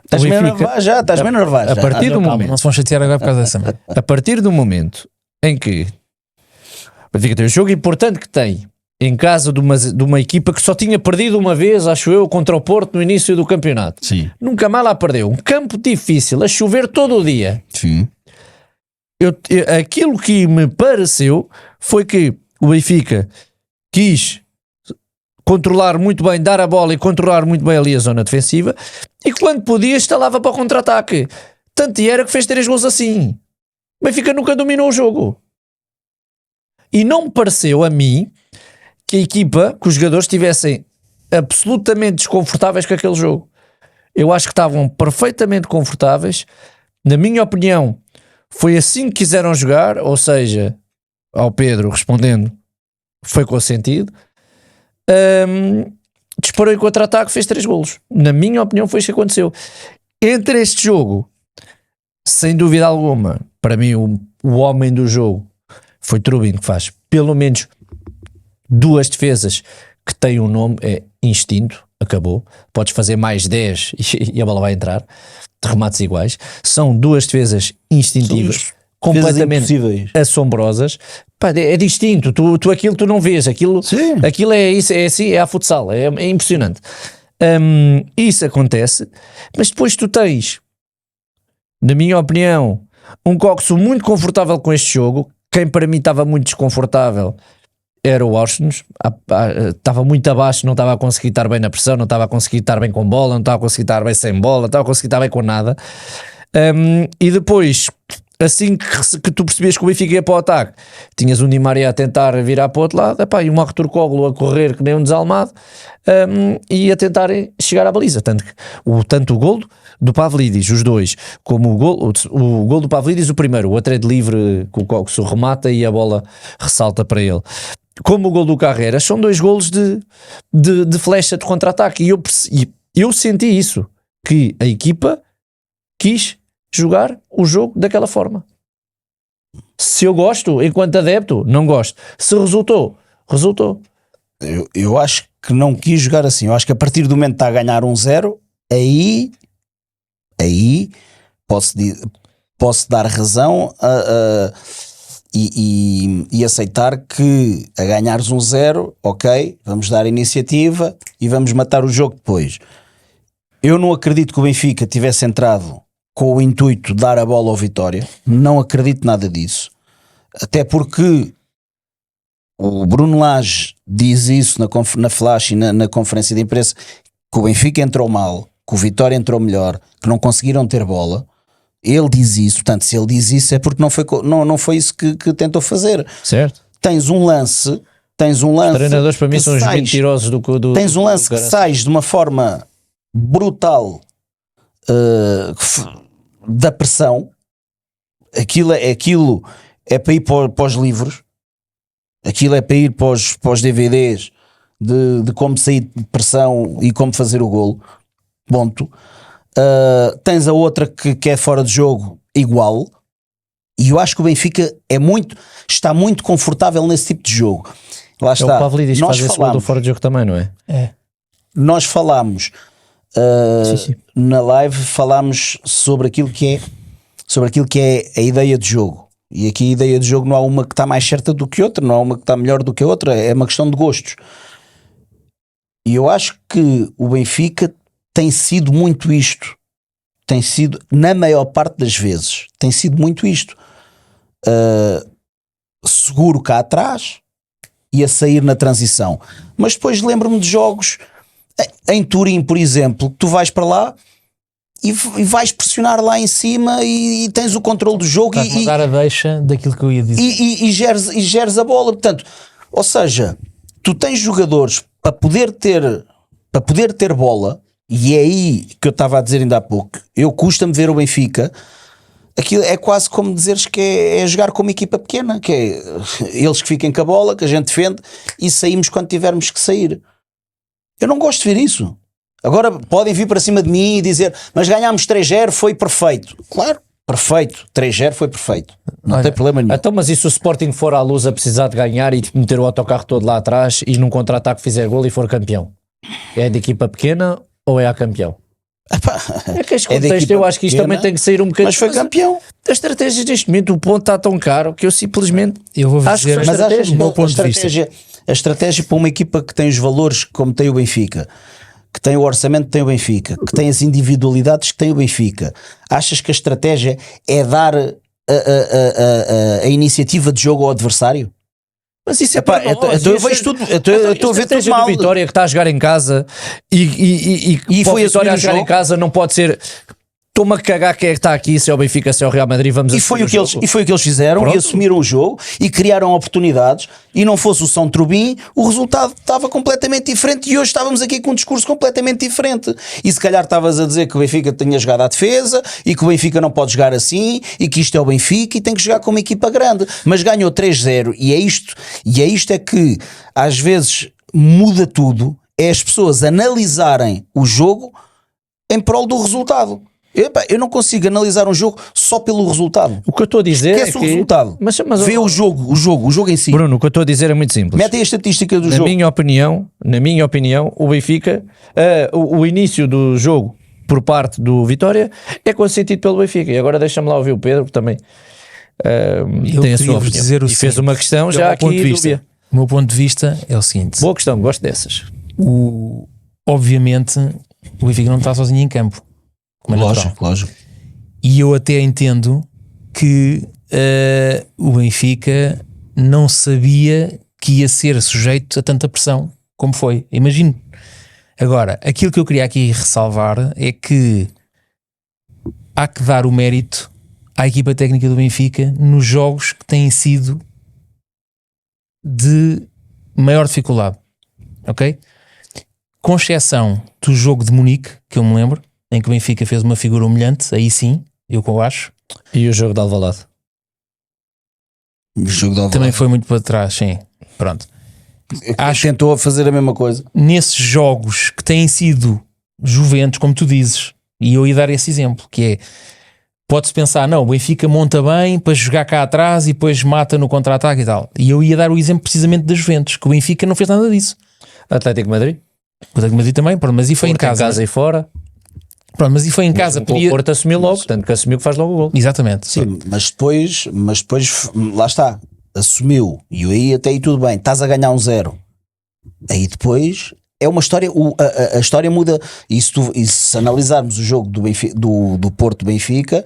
Estás O bem a Benfica- nervar já, estás bem a nervar já. A partir do Calma, momento. não se vão chatear agora por causa dessa. mano. A partir do momento em que o Benfica tem o jogo importante que tem em casa de uma equipa que só tinha perdido uma vez, acho eu, contra o Porto no início do campeonato. Sim, Nunca mais lá perdeu. Um campo difícil, a chover todo o dia. sim. Aquilo que me pareceu foi que o Benfica quis controlar muito bem, dar a bola e controlar muito bem ali a zona defensiva, e quando podia instalava para o contra-ataque. Tanto era que fez 3 gols assim. O Benfica nunca dominou o jogo. E não me pareceu a mim que a equipa, que os jogadores estivessem absolutamente desconfortáveis com aquele jogo. Eu acho que estavam perfeitamente confortáveis. Na minha opinião, foi assim que quiseram jogar, ou seja, ao Pedro respondendo, foi consentido. Disparou em contra-ataque, fez 3 golos. Na minha opinião, foi isso que aconteceu. Entre este jogo, sem dúvida alguma, para mim o homem do jogo foi Trubin, que faz pelo menos 2 defesas que têm um nome, é instinto, acabou, podes fazer mais 10 e a bola vai entrar, de remates iguais, são 2 defesas instintivas, completamente assombrosas. Pá, é distinto, tu aquilo tu não vês, aquilo é isso, é assim, é a futsal, é impressionante. Isso acontece, mas depois tu tens, na minha opinião, um Coxo muito confortável com este jogo. Quem para mim estava muito desconfortável era o Orsens, estava muito abaixo, não estava a conseguir estar bem na pressão, não estava a conseguir estar bem com bola, não estava a conseguir estar bem sem bola, não estava a conseguir estar bem com nada. E depois, assim que tu percebias que o Benfica ia para o ataque, tinhas o Di Maria a tentar virar para o outro lado, epá, e o Arthur Koglu a correr que nem um desalmado, e a tentar chegar à baliza. Tanto o golo do Pavlidis, os dois, como o golo do Pavlidis, o primeiro, o outro é de livre, que o Coxo remata e a bola ressalta para ele. Como o golo do Carreras, são 2 golos de flecha de contra-ataque, e eu senti isso, que a equipa quis jogar o jogo daquela forma. Se eu gosto, enquanto adepto, não gosto. Se resultou. Eu acho que não quis jogar assim. Eu acho que a partir do momento que está a ganhar 1-0, aí posso dar razão e aceitar que a ganhares 1-0, ok, vamos dar iniciativa e vamos matar o jogo depois. Eu não acredito que o Benfica tivesse entrado com o intuito de dar a bola ao Vitória, não acredito nada disso, até porque o Bruno Lage diz isso na flash e na conferência de imprensa, que o Benfica entrou mal, que o Vitória entrou melhor, que não conseguiram ter bola. Ele diz isso, portanto, se ele diz isso é porque não foi isso que tentou fazer. Certo. Tens um lance. Os treinadores para mim são os mentirosos do tens um lance que sais de uma forma brutal da pressão. Aquilo é para ir para os livros, aquilo é para ir para os DVDs de como sair de pressão e como fazer o golo. Ponto. Tens a outra que é fora de jogo igual, e eu acho que o Benfica está muito confortável nesse tipo de jogo. Lá está. O Pavlidis faz esse gol do fora de jogo também, não é? Nós falámos na live, falámos sobre aquilo que é a ideia de jogo, e aqui a ideia de jogo não há uma que está mais certa do que outra, não há uma que está melhor do que a outra, é uma questão de gostos. E eu acho que o Benfica tem sido muito isto, na maior parte das vezes, tem sido muito isto, seguro cá atrás e a sair na transição. Mas depois lembro-me de jogos em Turim, por exemplo, que tu vais para lá e vais pressionar lá em cima e tens o controle do jogo e dar a deixa daquilo que eu ia dizer e geres a bola. Portanto, ou seja, tu tens jogadores para poder ter bola. E é aí que eu estava a dizer ainda há pouco, eu custa-me ver o Benfica, aquilo é quase como dizeres que é jogar com uma equipa pequena, que é eles que fiquem com a bola, que a gente defende e saímos quando tivermos que sair. Eu não gosto de ver isso. Agora podem vir para cima de mim e dizer, mas ganhámos 3-0, foi perfeito. Claro, perfeito, 3-0 foi perfeito, não tem problema nenhum. Então, mas e se o Sporting for à Luz a precisar de ganhar e meter o autocarro todo lá atrás e num contra-ataque fizer gol e for campeão? É de equipa pequena ou é a campeão? É que este contexto, eu acho que isto pequena, também tem que sair um bocadinho. Mas foi campeão. As estratégias neste momento, o ponto está tão caro que eu simplesmente acho que mas acho a estratégia para uma equipa que tem os valores como tem o Benfica, que tem o orçamento que tem o Benfica, que tem as individualidades que tem o Benfica, achas que a estratégia é dar a iniciativa de jogo ao adversário? Mas isso é para nós. Eu vejo tudo, eu estou a ver tudo mal. Vitória que está a jogar em casa e foi a Vitória a jogar em casa, não pode ser. Estou-me a cagar quem é que está aqui, se é o Benfica, se é o Real Madrid, vamos e foi o que eles fizeram. Pronto. E assumiram o jogo e criaram oportunidades, e não fosse o São Trubin, o resultado estava completamente diferente, e hoje estávamos aqui com um discurso completamente diferente. E se calhar estavas a dizer que o Benfica tinha jogado à defesa e que o Benfica não pode jogar assim e que isto é o Benfica e tem que jogar com uma equipa grande, mas ganhou 3-0, e é isto é que às vezes muda tudo, é as pessoas analisarem o jogo em prol do resultado. Eu não consigo analisar um jogo só pelo resultado. O que eu estou a dizer Esquece é o que... resultado. Mas, Vê o jogo em si. Bruno, o que eu estou a dizer é muito simples. Mete aí a estatística do Na jogo. minha opinião, o Benfica, o início do jogo por parte do Vitória é consentido pelo Benfica. E agora deixa-me lá ouvir o Pedro, que também tem a sua opinião. Dizer o E fez seguinte, uma questão do já meu aqui ponto de vista. dúbia. O meu ponto de vista é o seguinte: Boa questão, gosto dessas. obviamente, o Benfica não está sozinho em campo. Como é natural. Lógico. E eu até entendo que o Benfica não sabia que ia ser sujeito a tanta pressão como foi. Imagino. Agora, aquilo que eu queria aqui ressalvar é que há que dar o mérito à equipa técnica do Benfica nos jogos que têm sido de maior dificuldade, ok? Com exceção do jogo de Munique, que eu me lembro, em que o Benfica fez uma figura humilhante, aí sim, eu acho. E o jogo de Alvalade? O jogo de Alvalade Também foi muito para trás, sim. Pronto. acho que tentou fazer a mesma coisa. Nesses jogos que têm sido Juventus, como tu dizes, e eu ia dar esse exemplo, que é, pode-se pensar, não, o Benfica monta bem para jogar cá atrás e depois mata no contra-ataque e tal. E eu ia dar o exemplo precisamente da Juventus, que o Benfica não fez nada disso. Atlético de Madrid? O Atlético de Madrid também, pronto, mas e foi Porto em casa. e fora. Pronto, mas e foi em casa. O Porto assumiu logo, tanto que assumiu que faz logo o gol. Exatamente. Sim, mas depois lá está, assumiu, e aí até aí tudo bem, estás a ganhar 1-0. Aí depois é uma história, a história muda. E se analisarmos o jogo do Porto Benfica,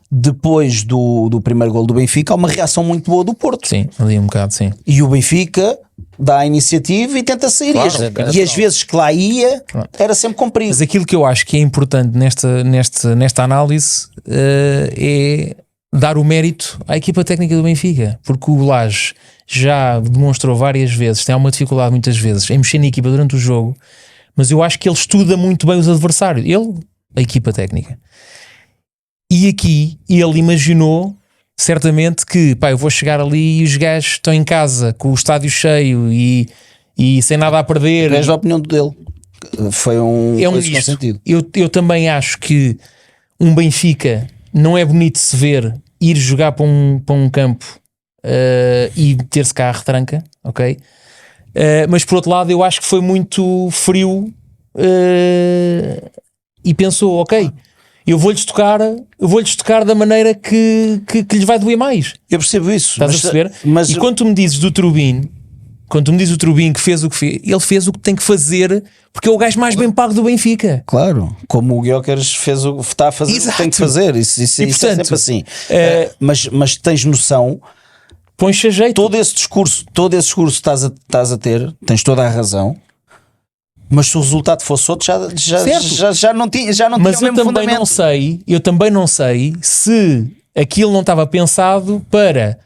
depois do primeiro gol do Benfica, há uma reação muito boa do Porto. Sim, ali um bocado, sim. E o Benfica dá a iniciativa e tenta sair. Claro, e as vezes que lá ia, era sempre com perigo. Mas aquilo que eu acho que é importante nesta análise é dar o mérito à equipa técnica do Benfica, porque o Lage já demonstrou várias vezes, tem uma dificuldade muitas vezes em mexer na equipa durante o jogo, mas eu acho que ele estuda muito bem os adversários, a equipa técnica. E aqui ele imaginou certamente que, eu vou chegar ali e os gajos estão em casa com o estádio cheio e sem nada a perder. Vejo a opinião dele. Foi misto. sentido. Eu também acho que um Benfica não é bonito de se ver ir jogar para um campo e ter-se cá a retranca, ok? Mas por outro lado eu acho que foi muito frio e pensou, ok, eu vou-lhes tocar da maneira que lhes vai doer mais. Eu percebo isso. Estás a perceber? Mas E quando tu me dizes do Trubin, que fez o que fez, ele fez o que tem que fazer porque é o gajo mais bem pago do Benfica. claro, como o Gyökeres está a fazer o que tem que fazer. Isso E, é portanto, sempre assim. Mas tens noção, põe-se a jeito. todo esse discurso que estás a ter, tens toda a razão. Mas se o resultado fosse outro, já não tinha o Mas mesmo fundamento. eu também não sei se aquilo não estava pensado para...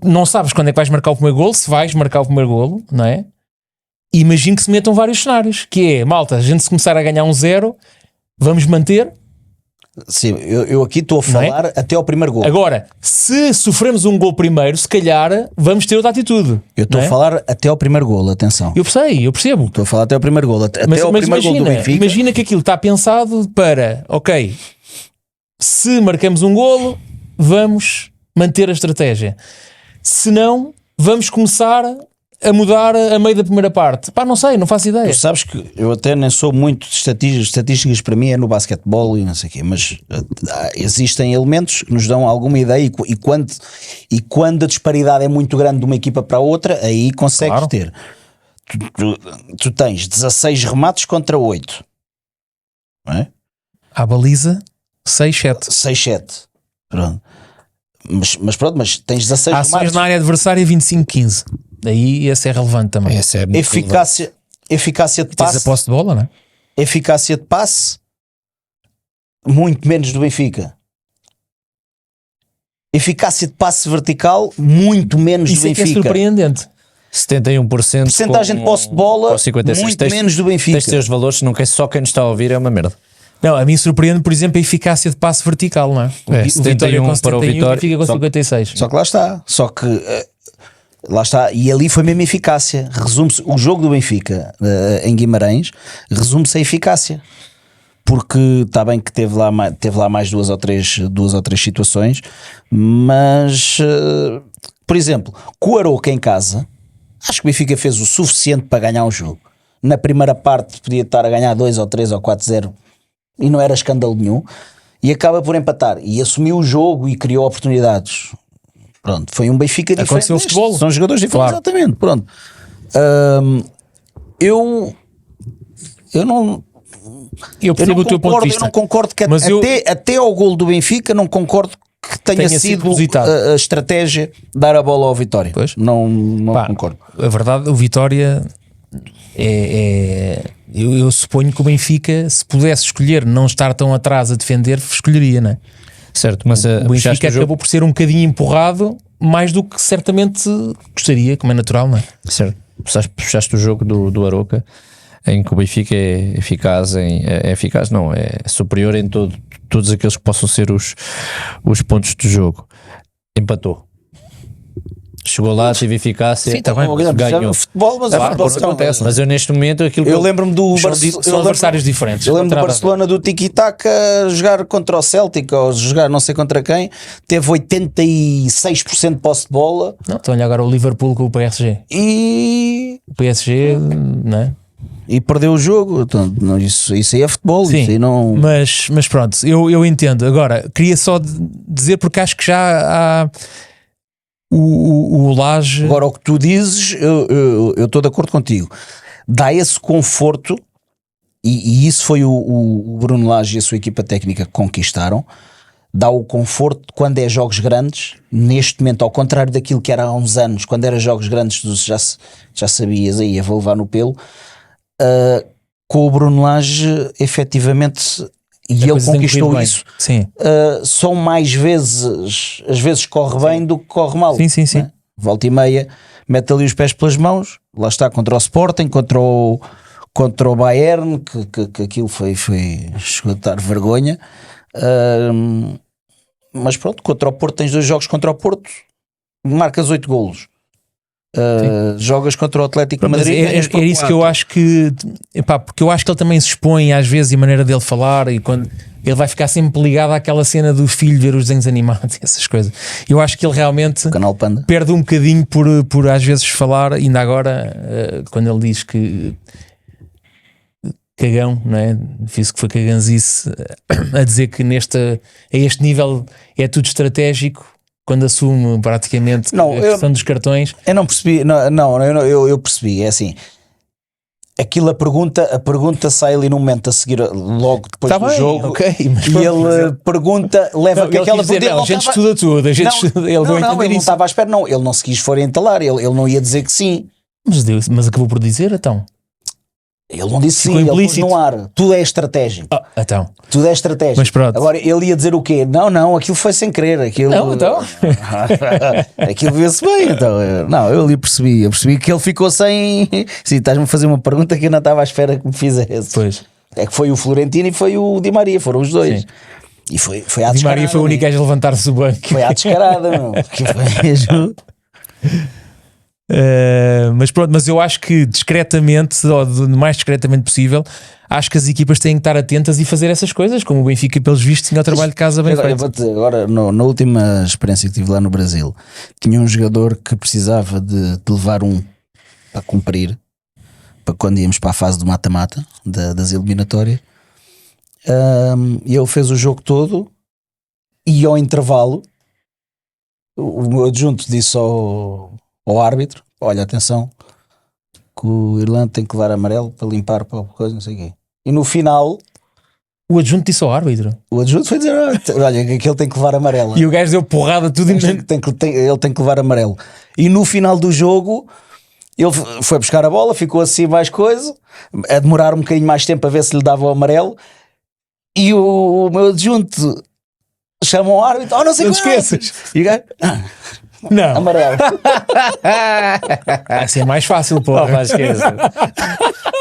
Não sabes quando é que vais marcar o primeiro golo, se vais marcar o primeiro golo, não é? Imagino que se metam vários cenários, que é, malta, a gente se começar a ganhar 1-0, vamos manter. Sim, eu aqui estou a falar até ao primeiro gol. Agora, se sofremos um gol primeiro, se calhar vamos ter outra atitude. Eu estou a falar até ao primeiro gol, atenção. Eu percebo. Estou a falar até ao primeiro gol. Até ao primeiro gol do Benfica. Imagina que aquilo está pensado para, ok, se marcamos um golo, vamos manter a estratégia. Se não, vamos começar a mudar a meio da primeira parte. Não sei, não faço ideia. Tu sabes que eu até nem sou muito de estatísticas para mim é no basquetebol e não sei o quê, mas existem elementos que nos dão alguma ideia e quando a disparidade é muito grande de uma equipa para a outra, aí consegues ter. Tu tens 16 remates contra 8. Não é? À baliza, 6-7. 6-7. Pronto. Mas tens 16 Ações remates. na área adversária 25-15. Daí esse é relevante também. Essa é muito Eficácia de Tens a passe. posse de bola, não é? Eficácia de passe muito menos do Benfica. Eficácia de passe vertical muito menos Isso do é que é Benfica. surpreendente. 71%. Porcentagem de posse de bola com 56. muito menos do Benfica. Tens de ter os valores, não quer só quem nos está a ouvir, é uma merda. Não, a mim surpreende, por exemplo, a eficácia de passe vertical, não é? É, O 71 com 71 para o Vitória. fica com 56. Só que lá está. Lá está. E ali foi mesmo eficácia. Resume-se o jogo do Benfica em Guimarães, resume-se a eficácia. porque está bem que teve lá mais duas ou três situações, mas por exemplo, com o Arouca em casa, acho que o Benfica fez o suficiente para ganhar um jogo. Na primeira parte podia estar a ganhar 2 ou 3 ou 4-0 e não era escândalo nenhum, e acaba por empatar e assumiu o jogo e criou oportunidades. Pronto, foi um Benfica diferente. Aconteceu o futebol. São jogadores diferentes, Claro. exatamente. Pronto. Eu não percebo o teu ponto de vista. Eu não concordo que Mas até ao golo do Benfica não concordo que tenha sido depositado. a estratégia dar a bola ao Vitória. Pois. Não Pá, concordo. A verdade, o Vitória eu suponho que o Benfica, se pudesse escolher não estar tão atrás a defender, escolheria, não é? Certo, mas O Benfica acabou por ser um bocadinho empurrado mais do que certamente gostaria, como é natural, não é? certo. Puxaste o jogo do Arouca, em que o Benfica é eficaz, é superior em todos aqueles que possam ser os pontos do jogo. Empatou. Chegou lá, teve eficácia, Sim, tá bem, ganhou. Futebol, mas Claro, futebol não acontece, mas eu neste momento aquilo que eu lembro-me do São adversários diferentes. Eu lembro do Não tem nada a ver. Barcelona do Tiki-Taka jogar contra o Celtic ou jogar não sei contra quem, teve 86% de posse de bola Não, então olha agora o Liverpool com o PSG. e Não é? perdeu o jogo. Então, não, isso aí é futebol. Sim, Isso aí não... mas pronto, eu entendo. Agora, queria só dizer, porque acho que já há o Laje. Agora, o que tu dizes, eu estou de acordo contigo. Dá esse conforto, e isso foi o Bruno Lage e a sua equipa técnica que conquistaram. Dá o conforto quando é jogos grandes. Neste momento, ao contrário daquilo que era há uns anos, quando era jogos grandes, tu já sabias aí, eu vou levar no pelo. Com o Bruno Lage, efetivamente, e ele conquistou isso. Sim. São mais vezes, às vezes corre bem do que corre mal. Sim. Né? Volta e meia, mete ali os pés pelas mãos, lá está, contra o Sporting, contra o Bayern, que aquilo foi chegou a dar vergonha. Mas pronto, contra o Porto tens 2 jogos contra o Porto, marcas 8 golos. Jogas contra o Atlético de Madrid. É isso que eu acho que, porque eu acho que ele também se expõe às vezes, e a maneira dele falar, e quando ele vai ficar sempre ligado àquela cena do filho ver os desenhos animados, essas coisas. Eu acho que ele realmente Canal Panda. perde um bocadinho por às vezes falar, ainda agora, quando ele diz que cagão, não é? Fiz que foi caganzice, a dizer que a este nível é tudo estratégico. Quando assume praticamente a questão dos cartões. Eu não percebi, eu percebi, é assim, aquilo a pergunta sai ali no momento a seguir, logo depois do jogo, okay, mas e ele pergunta, leva com aquela pergunta. A gente estuda tudo, ele não estava à espera, ele não se quis for entalar, ele não ia dizer que sim. Mas acabou por dizer, então. Ele não disse Ficou sim, implícito. ele pôs no ar. Tudo é estratégico. Então. Tudo é estratégico. Mas pronto. Agora, ele ia dizer o quê? Não, aquilo foi sem querer. Aquilo... Não, então. Aquilo viu-se bem. Então, eu ali percebi. Eu percebi que ele ficou sem... Sim, estás-me a fazer uma pergunta que eu não estava à espera que me fizesse. Pois. É que foi o Florentino e foi o Di Maria. Foram os dois. Sim. E foi à descarada. Di Maria foi o único gajo a levantar-se do banco. Foi à descarada, meu. Que foi mesmo... Mas pronto, mas eu acho que discretamente, ou do mais discretamente possível, acho que as equipas têm que estar atentas e fazer essas coisas, como o Benfica, pelos vistos, tinha o trabalho de casa bem feito. Agora, na última experiência que tive lá no Brasil, tinha um jogador que precisava de levar para cumprir, para quando íamos para a fase do mata-mata das eliminatórias, e ele fez o jogo todo, e ao intervalo o meu adjunto disse ao árbitro: olha, atenção, que o Irlanda tem que levar amarelo para limpar para coisa, não sei o quê. E no final o adjunto disse ao árbitro. O adjunto foi dizer: olha, que ele tem que levar amarelo. E o gajo deu porrada tudo. Ele tem que levar amarelo. E no final do jogo ele foi buscar a bola, ficou assim mais coisa, a demorar um bocadinho mais tempo a ver se lhe dava o amarelo. E o meu adjunto chama o árbitro: não sei não te esqueças. E o gajo: não, amarelo. Vai ser mais fácil, pô. Não, vai esquecer.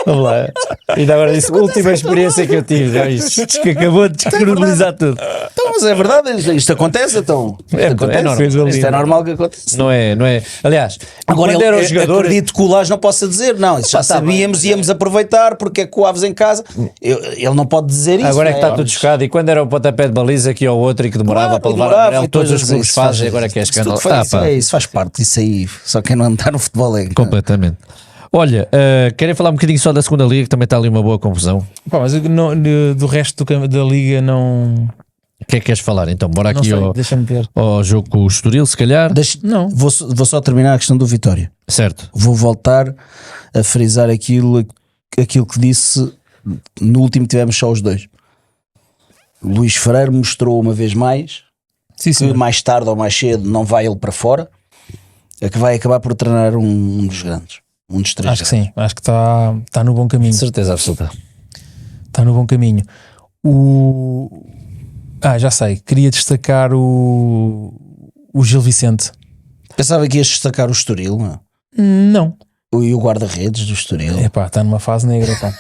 Vamos lá. E agora disse, última experiência que eu tive. Já isto que acabou de descredibilizar tudo. Então, mas é verdade, isto acontece, então. É normal. Isto é normal que aconteça. Não é. Aliás, Agora, quando era o jogador. acredito que o Lage não possa dizer, não, isso já sabíamos, íamos aproveitar, porque é que o Aves em casa. Ele não pode dizer isso. Agora é que não está tudo chocado. E quando era o pontapé de baliza que ia ao outro e que demorava para levar a amarelo, todos os clubes fazem, agora é que é escândalo. Isso faz parte disso aí. Só quem não está no futebol é. Completamente. Olha, querem falar um bocadinho só da segunda liga, que também está ali uma boa confusão. Pá, mas do resto da liga não. O que é que queres falar? Então, bora Não aqui sei, deixa-me ver. ao jogo com o Estoril, se calhar. Não. Vou só terminar a questão do Vitória. Certo. Vou voltar a frisar aquilo que disse no último que tivemos só os dois. Luís Freire mostrou uma vez mais Sim, que mais tarde ou mais cedo não vai ele para fora, é que vai acabar por treinar um dos grandes, um dos três. Acho que sim, acho que está no bom caminho. Certeza absoluta. Está no bom caminho. Já sei, queria destacar o Gil Vicente. Pensava que ias destacar o Estoril, não? Não. E o guarda-redes do Estoril. Epá, está numa fase negra, pá.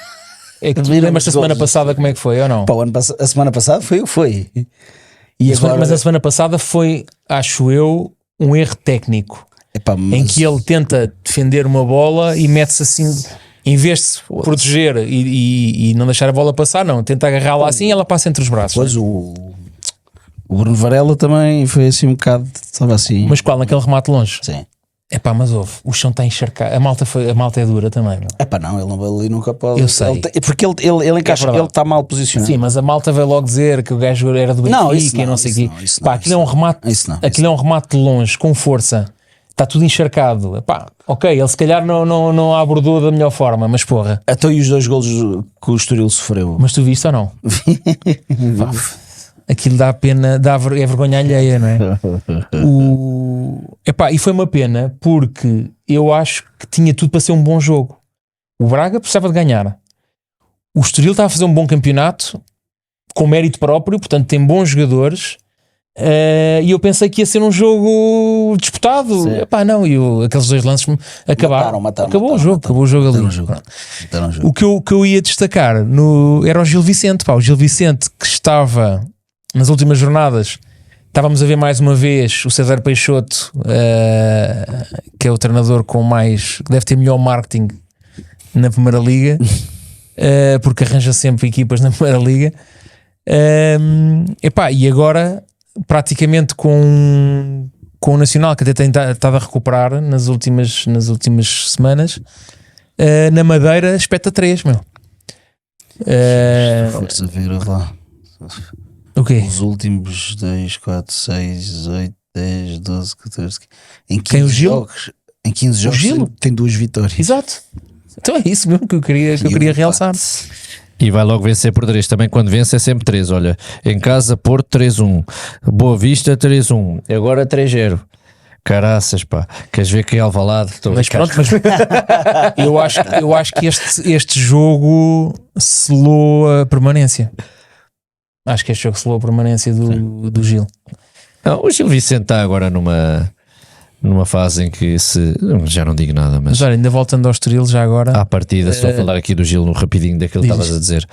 É que lembras da semana passada como é que foi, ou não? Pá, a semana passada foi o que foi. Mas a semana passada foi, acho eu, um erro técnico. Epá, em que ele tenta defender uma bola e mete-se assim, em vez de se proteger e não deixar a bola passar, não, tenta agarrá-la assim e ela passa entre os braços. Pois o Bruno Varela também foi assim um bocado, estava assim. Mas qual? Naquele remate longe? Sim. Epá, mas ouve, o chão está encharcado, a malta é dura também, meu. Epá, não, ele não vai ali nunca pode. Eu sei. Porque ele encaixa, ele está mal posicionado. Sim, mas a malta veio logo dizer que o gajo era do Benfica e não sei o quê. Pá, aquilo é um remate, aquilo é um remate de longe, com força. Está tudo encharcado. Epá, ok, ele se calhar não abordou da melhor forma, mas porra. Até e os 2 golos que o Estoril sofreu. Mas tu viste ou não? Aquilo dá pena, é vergonha alheia, não é? Epá, e foi uma pena porque eu acho que tinha tudo para ser um bom jogo. O Braga precisava de ganhar. O Estoril estava a fazer um bom campeonato com mérito próprio, portanto tem bons jogadores. E eu pensei que ia ser um jogo disputado. Epá, não, aqueles 2 lances acabaram. Acabou o jogo ali. O que eu ia destacar era o Gil Vicente. Pá, o Gil Vicente que estava nas últimas jornadas. Estávamos a ver mais uma vez o César Peixoto, que é o treinador com mais, que deve ter melhor marketing na Primeira Liga, porque arranja sempre equipas na Primeira Liga. Epá, e agora praticamente com o Nacional, que até tem estado a recuperar nas últimas semanas, na Madeira espeta 3, meu. Força ver lá. O quê? Os últimos 2, 4, 6, 8, 10, 12, 14. Em 15 Quem, o Gil? jogos. Em 15 jogos Gil? tem 2 vitórias. Exato. Então é isso mesmo que eu queria realçar. E vai logo vencer por 3. Também quando vence é sempre 3. Olha, em casa Porto 3-1, Boa Vista 3-1, agora 3-0. Caraças, pá. Queres ver que é Alvalade? Mas pronto, mas eu acho que este jogo selou a permanência. Acho que este jogo selou a permanência do Gil. Não, o Gil Vicente está agora numa fase em que já não digo nada, mas olha, ainda voltando ao Estoril já agora. À partida, estou a falar aqui do Gil no rapidinho daquilo que estavas a dizer.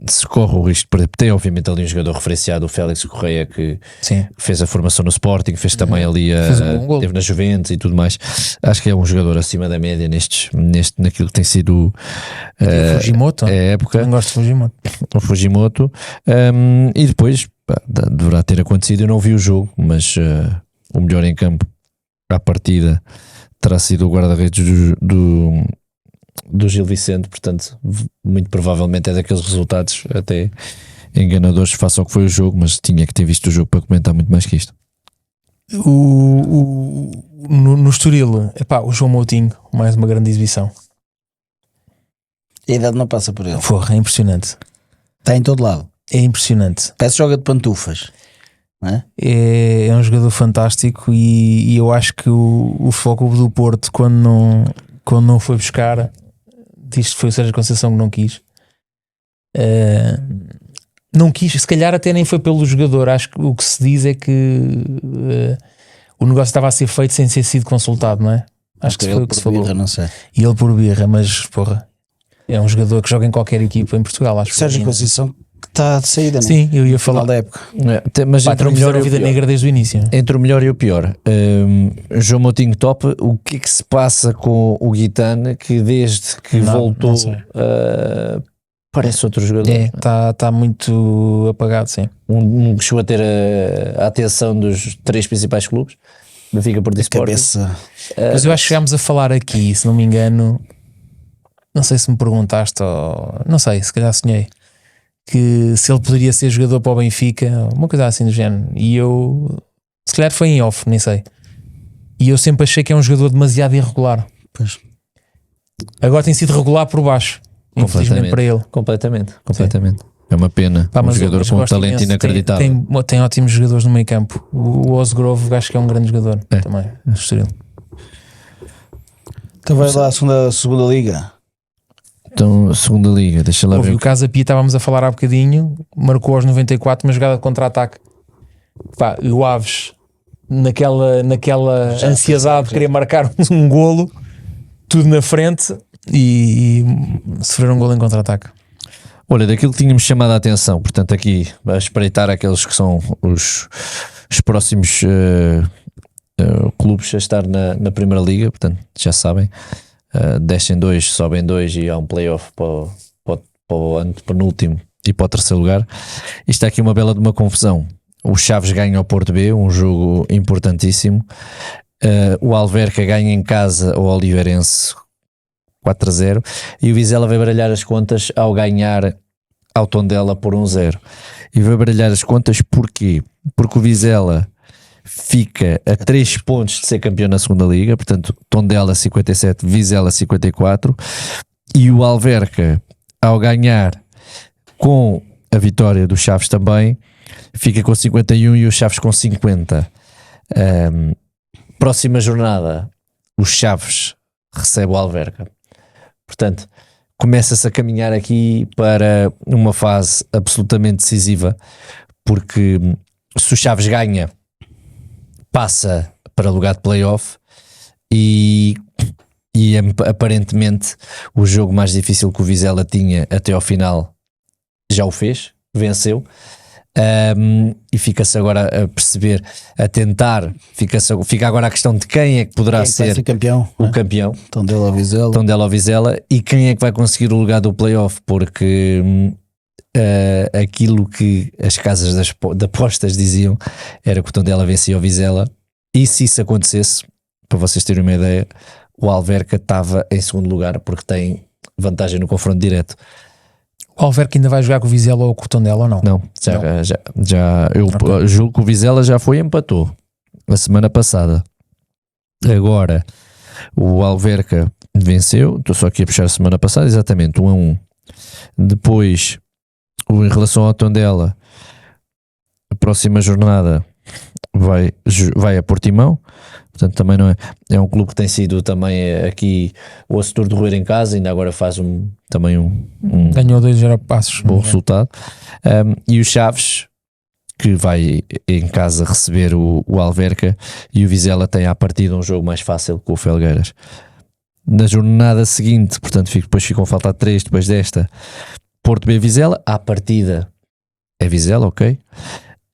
Se corre o risco de perder. Tem obviamente ali um jogador referenciado, o Félix Correia, que fez a formação no Sporting, fez também ali teve na Juventus e tudo mais. Acho que é um jogador acima da média naquilo que tem sido o Fujimoto, a época. Não gosto de Fujimoto. O Fujimoto. E depois deverá ter acontecido. Eu não vi o jogo, mas o melhor em campo à partida terá sido o guarda-redes do Gil Vicente, portanto muito provavelmente é daqueles resultados até enganadores face ao que foi o jogo, mas tinha que ter visto o jogo para comentar muito mais que isto. No Estoril, o João Moutinho, mais uma grande exibição. A idade não passa por ele. Porra, é impressionante. Está em todo lado. É impressionante. Parece joga de pantufas. É um jogador fantástico e eu acho que o Futebol Clube do Porto, quando não foi buscar, diz que foi o Sérgio Conceição que não quis. Não quis, se calhar até nem foi pelo jogador. Acho que o que se diz é que o negócio estava a ser feito sem ter sido consultado, não é? Acho que Ele foi o que se por falou. birra, não sei. E ele por birra, mas porra, é um jogador que joga em qualquer equipa em Portugal, acho. Sérgio que Conceição que está de saída, sim, eu ia no final falar. da época. Mas Pá, entre o também melhor fizeram e o vida pior. negra desde o início. Entre o melhor e o pior, João Moutinho top, o que é que se passa com o Guitane que desde que Não, voltou não sei. parece outro jogador? Está muito apagado, sim. Um chegou a ter a atenção dos 3 principais clubes, Benfica, Porto e A Sporting. cabeça. Mas eu acho que chegámos a falar aqui, se não me engano, não sei se me perguntaste ou não sei, se calhar sonhei, que se ele poderia ser jogador para o Benfica, uma coisa assim do género. E eu, se calhar foi em off, nem sei. E eu sempre achei que é um jogador demasiado irregular. Pois. Agora tem sido regular por baixo, infelizmente para ele. Completamente. É uma pena. Pá, Um mas jogador mas com um gosto talento imenso. inacreditável. Tem ótimos jogadores no meio campo. O Osgrove acho que é um grande jogador também. Estoril. Então vai lá a segunda liga. Então, segunda liga, deixa lá Houve ver. o Casa Pia, estávamos a falar há bocadinho, marcou aos 94, uma jogada de contra-ataque. Pá, e o Aves, naquela ansiedade de querer marcar um golo, tudo na frente e sofreram um golo em contra-ataque. Olha, daquilo que tínhamos chamado a atenção, portanto, aqui a espreitar aqueles que são os próximos clubes a estar na Primeira Liga, portanto, já sabem, descem 2, sobem 2 e há um playoff para o antepenúltimo e para o terceiro lugar. Isto é aqui uma bela de uma confusão. O Chaves ganha ao Porto B, um jogo importantíssimo. O Alverca ganha em casa ao Oliveirense 4-0 e o Vizela vai baralhar as contas ao ganhar ao Tondela por 1-0. E vai baralhar as contas porquê? Porque o Vizela fica a 3 pontos de ser campeão na segunda liga, portanto Tondela 57, Vizela 54, e o Alverca ao ganhar com a vitória do Chaves também fica com 51 e o Chaves com 50. Próxima jornada o Chaves recebe o Alverca. Portanto, começa-se a caminhar aqui para uma fase absolutamente decisiva, porque se o Chaves ganha, passa para lugar de playoff e aparentemente o jogo mais difícil que o Vizela tinha até ao final já o fez, venceu. E fica-se agora a perceber, a tentar, fica agora a questão de quem é que poderá Quem vai ser campeão? o campeão. Tondela ou Vizela. Tondela ou Vizela, e quem é que vai conseguir o lugar do playoff, porque aquilo que as casas de apostas diziam era que o Tondela vencia o Vizela, e se isso acontecesse, para vocês terem uma ideia, o Alverca estava em segundo lugar porque tem vantagem no confronto direto. O Alverca ainda vai jogar com o Vizela ou com o Tondela ou não? Não, eu julgo que o Vizela já foi e empatou a semana passada. Agora o Alverca venceu, estou só aqui a puxar a semana passada, exatamente 1-1. Depois, em relação ao Tondela, a próxima jornada vai a Portimão, portanto também não é um clube que tem sido também aqui o Astur de roer em casa, ainda agora faz também um ganhou 2 passos, bom resultado. E o Chaves, que vai em casa receber o Alverca, e o Vizela tem à partida um jogo mais fácil com o Felgueiras. Na jornada seguinte, portanto depois ficam a faltar 3 depois desta, Porto B Vizela, à partida é Vizela, ok?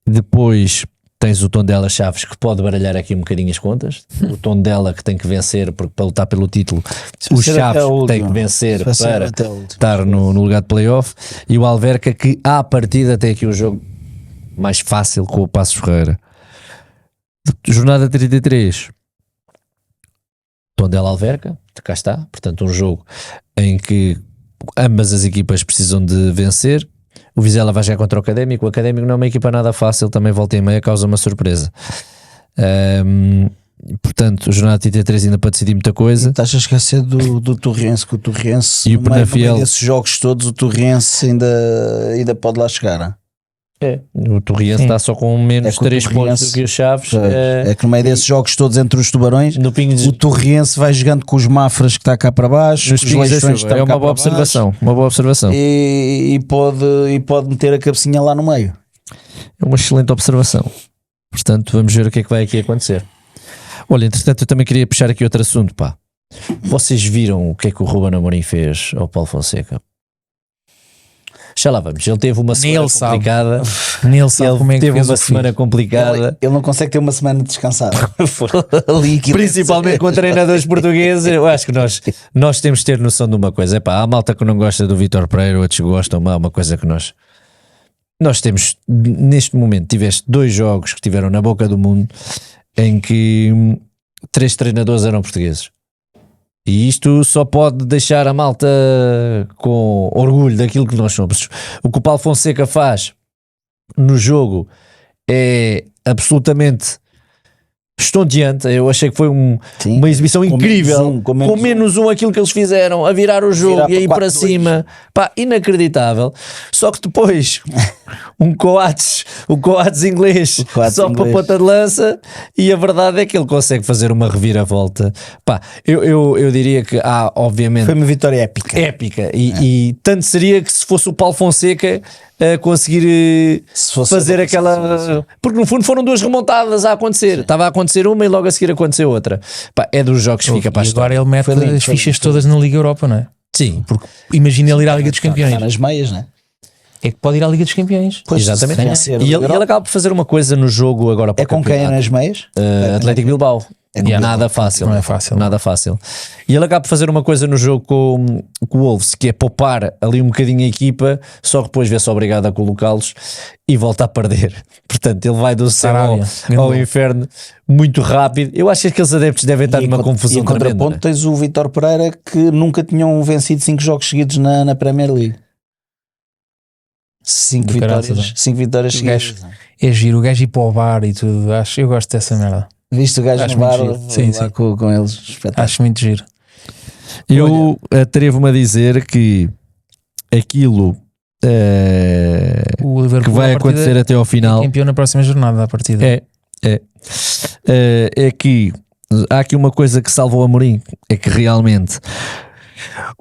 Depois tens o Tondela Chaves, que pode baralhar aqui um bocadinho as contas. O Tondela que tem que vencer para lutar pelo título, o Chaves tem que vencer para estar no lugar de playoff, e o Alverca que à partida tem aqui um jogo mais fácil com o Passos Ferreira. Jornada 33, Tondela Alverca, cá está, portanto um jogo em que ambas as equipas precisam de vencer. O Vizela vai jogar contra o Académico. O Académico não é uma equipa nada fácil, também volta e meia causa uma surpresa. Portanto, jornada 33 ainda para decidir muita coisa. Estás a esquecer do Torrense, que o Torrense, E o Penafiel, desses jogos todos, o Torrense ainda pode lá chegar. O Torrense está só com menos 3 pontos do que o Chaves. É que no meio desses jogos todos entre os Tubarões, o Torrense vai jogando com os Mafras que está cá para baixo, nos os Leixões que estão é uma cá boa para observação, baixo, uma boa observação. e pode meter a cabecinha lá no meio. É uma excelente observação. Portanto, vamos ver o que é que vai aqui acontecer. Olha, entretanto, eu também queria puxar aqui outro assunto, pá. Vocês viram o que é que o Ruben Amorim fez ao Paulo Fonseca? Já lá vamos. Ele teve uma semana ele sabe. complicada. Nem ele sabe como é que Teve fez uma o que semana fez. complicada. Ele não consegue ter uma semana descansada. Ali, aquilo- Principalmente com treinadores portugueses. Eu acho que nós temos de ter noção de uma coisa. Epá, há malta que não gosta do Vítor Pereira, outros gostam, mas há uma coisa que nós temos, neste momento, tiveste 2 jogos que estiveram na boca do mundo em que 3 treinadores eram portugueses. E isto só pode deixar a malta com orgulho daquilo que nós somos. O que o Paulo Fonseca faz no jogo é absolutamente estonteante. Eu achei que foi Sim. uma exibição Com incrível. menos menos um aquilo que eles fizeram, a virar o jogo Virar e a ir para para 4-2. cima. Pá, inacreditável. Só que depois o Coates inglês O Coates só para inglês. ponta de lança, e a verdade é que ele consegue fazer uma reviravolta. Pá, eu diria que há, obviamente, Foi uma vitória épica. épica, e tanto seria que se fosse o Paulo Fonseca a conseguir Se fosse- fazer se aquela... fosse- Porque no fundo foram 2 remontadas a acontecer. Estava a acontecer uma e logo a seguir aconteceu outra. Pá, é dos jogos que fica para a E história. agora ele mete Foi lindo, as foi fichas lindo. todas na Liga Europa, não é? Sim, Porque imagina ele ir à Liga dos Está Campeões. nas meias, né? É que pode ir à Liga dos Campeões. Pois, exatamente. se vencer E o ele Euro- acaba por fazer uma coisa no jogo agora para É com o quem é campeonato. nas meias? Atlético Bilbao. É com Nada Bilbao. fácil. Não é fácil. Nada fácil. E ele acaba por fazer uma coisa no jogo com o Wolves, que é poupar ali um bocadinho a equipa, só que depois vê-se obrigado a colocá-los e volta a perder. Portanto, ele vai do céu Sarabia. ao inferno muito rápido. Eu acho que aqueles adeptos devem estar E em numa contra- confusão e em tremenda. contraponto tens o Vítor Pereira, que nunca tinham vencido 5 jogos seguidos na Premier League. 5 Do caraças, vitórias, 5 vitórias O seguidas. gajo- É giro, o gajo ir para o bar e tudo. Eu gosto dessa merda. Viste o gajo Acho no bar muito giro. Sim, lá sim. com eles? Espetáculo. Acho muito giro. Eu atrevo-me a dizer que aquilo O que Liverpool vai à partida, acontecer até ao final é campeão na próxima jornada à partida. é que há aqui uma coisa que salva o Amorim, é que realmente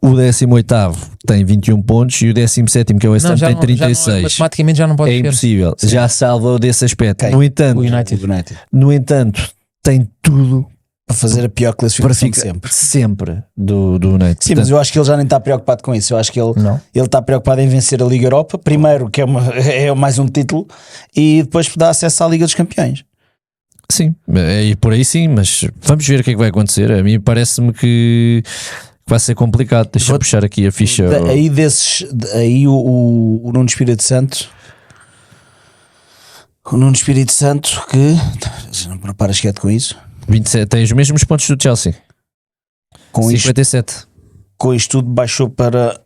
o 18º tem 21 pontos e o 17º, que é o West Ham, tem 36. Matematicamente já não pode É ser. impossível, já salva desse aspecto. Quem? No entanto, O United. O United. no entanto, tem tudo Para fazer a pior para classificação de ficar sempre. sempre do United. Sim, mas eu acho que ele já nem está preocupado com isso. Eu acho que ele Não. está preocupado em vencer a Liga Europa, primeiro, que é mais um título, e depois dar acesso à Liga dos Campeões. Sim, e por aí sim, mas vamos ver o que é que vai acontecer. A mim parece-me que vai ser complicado. Deixa-me puxar aqui a ficha. Aí o Nuno Espírito Santo. O Nuno Espírito Santo que não preparas quieto com isso. 27, tem os mesmos pontos do Chelsea. Com isto, 57. com isto tudo baixou para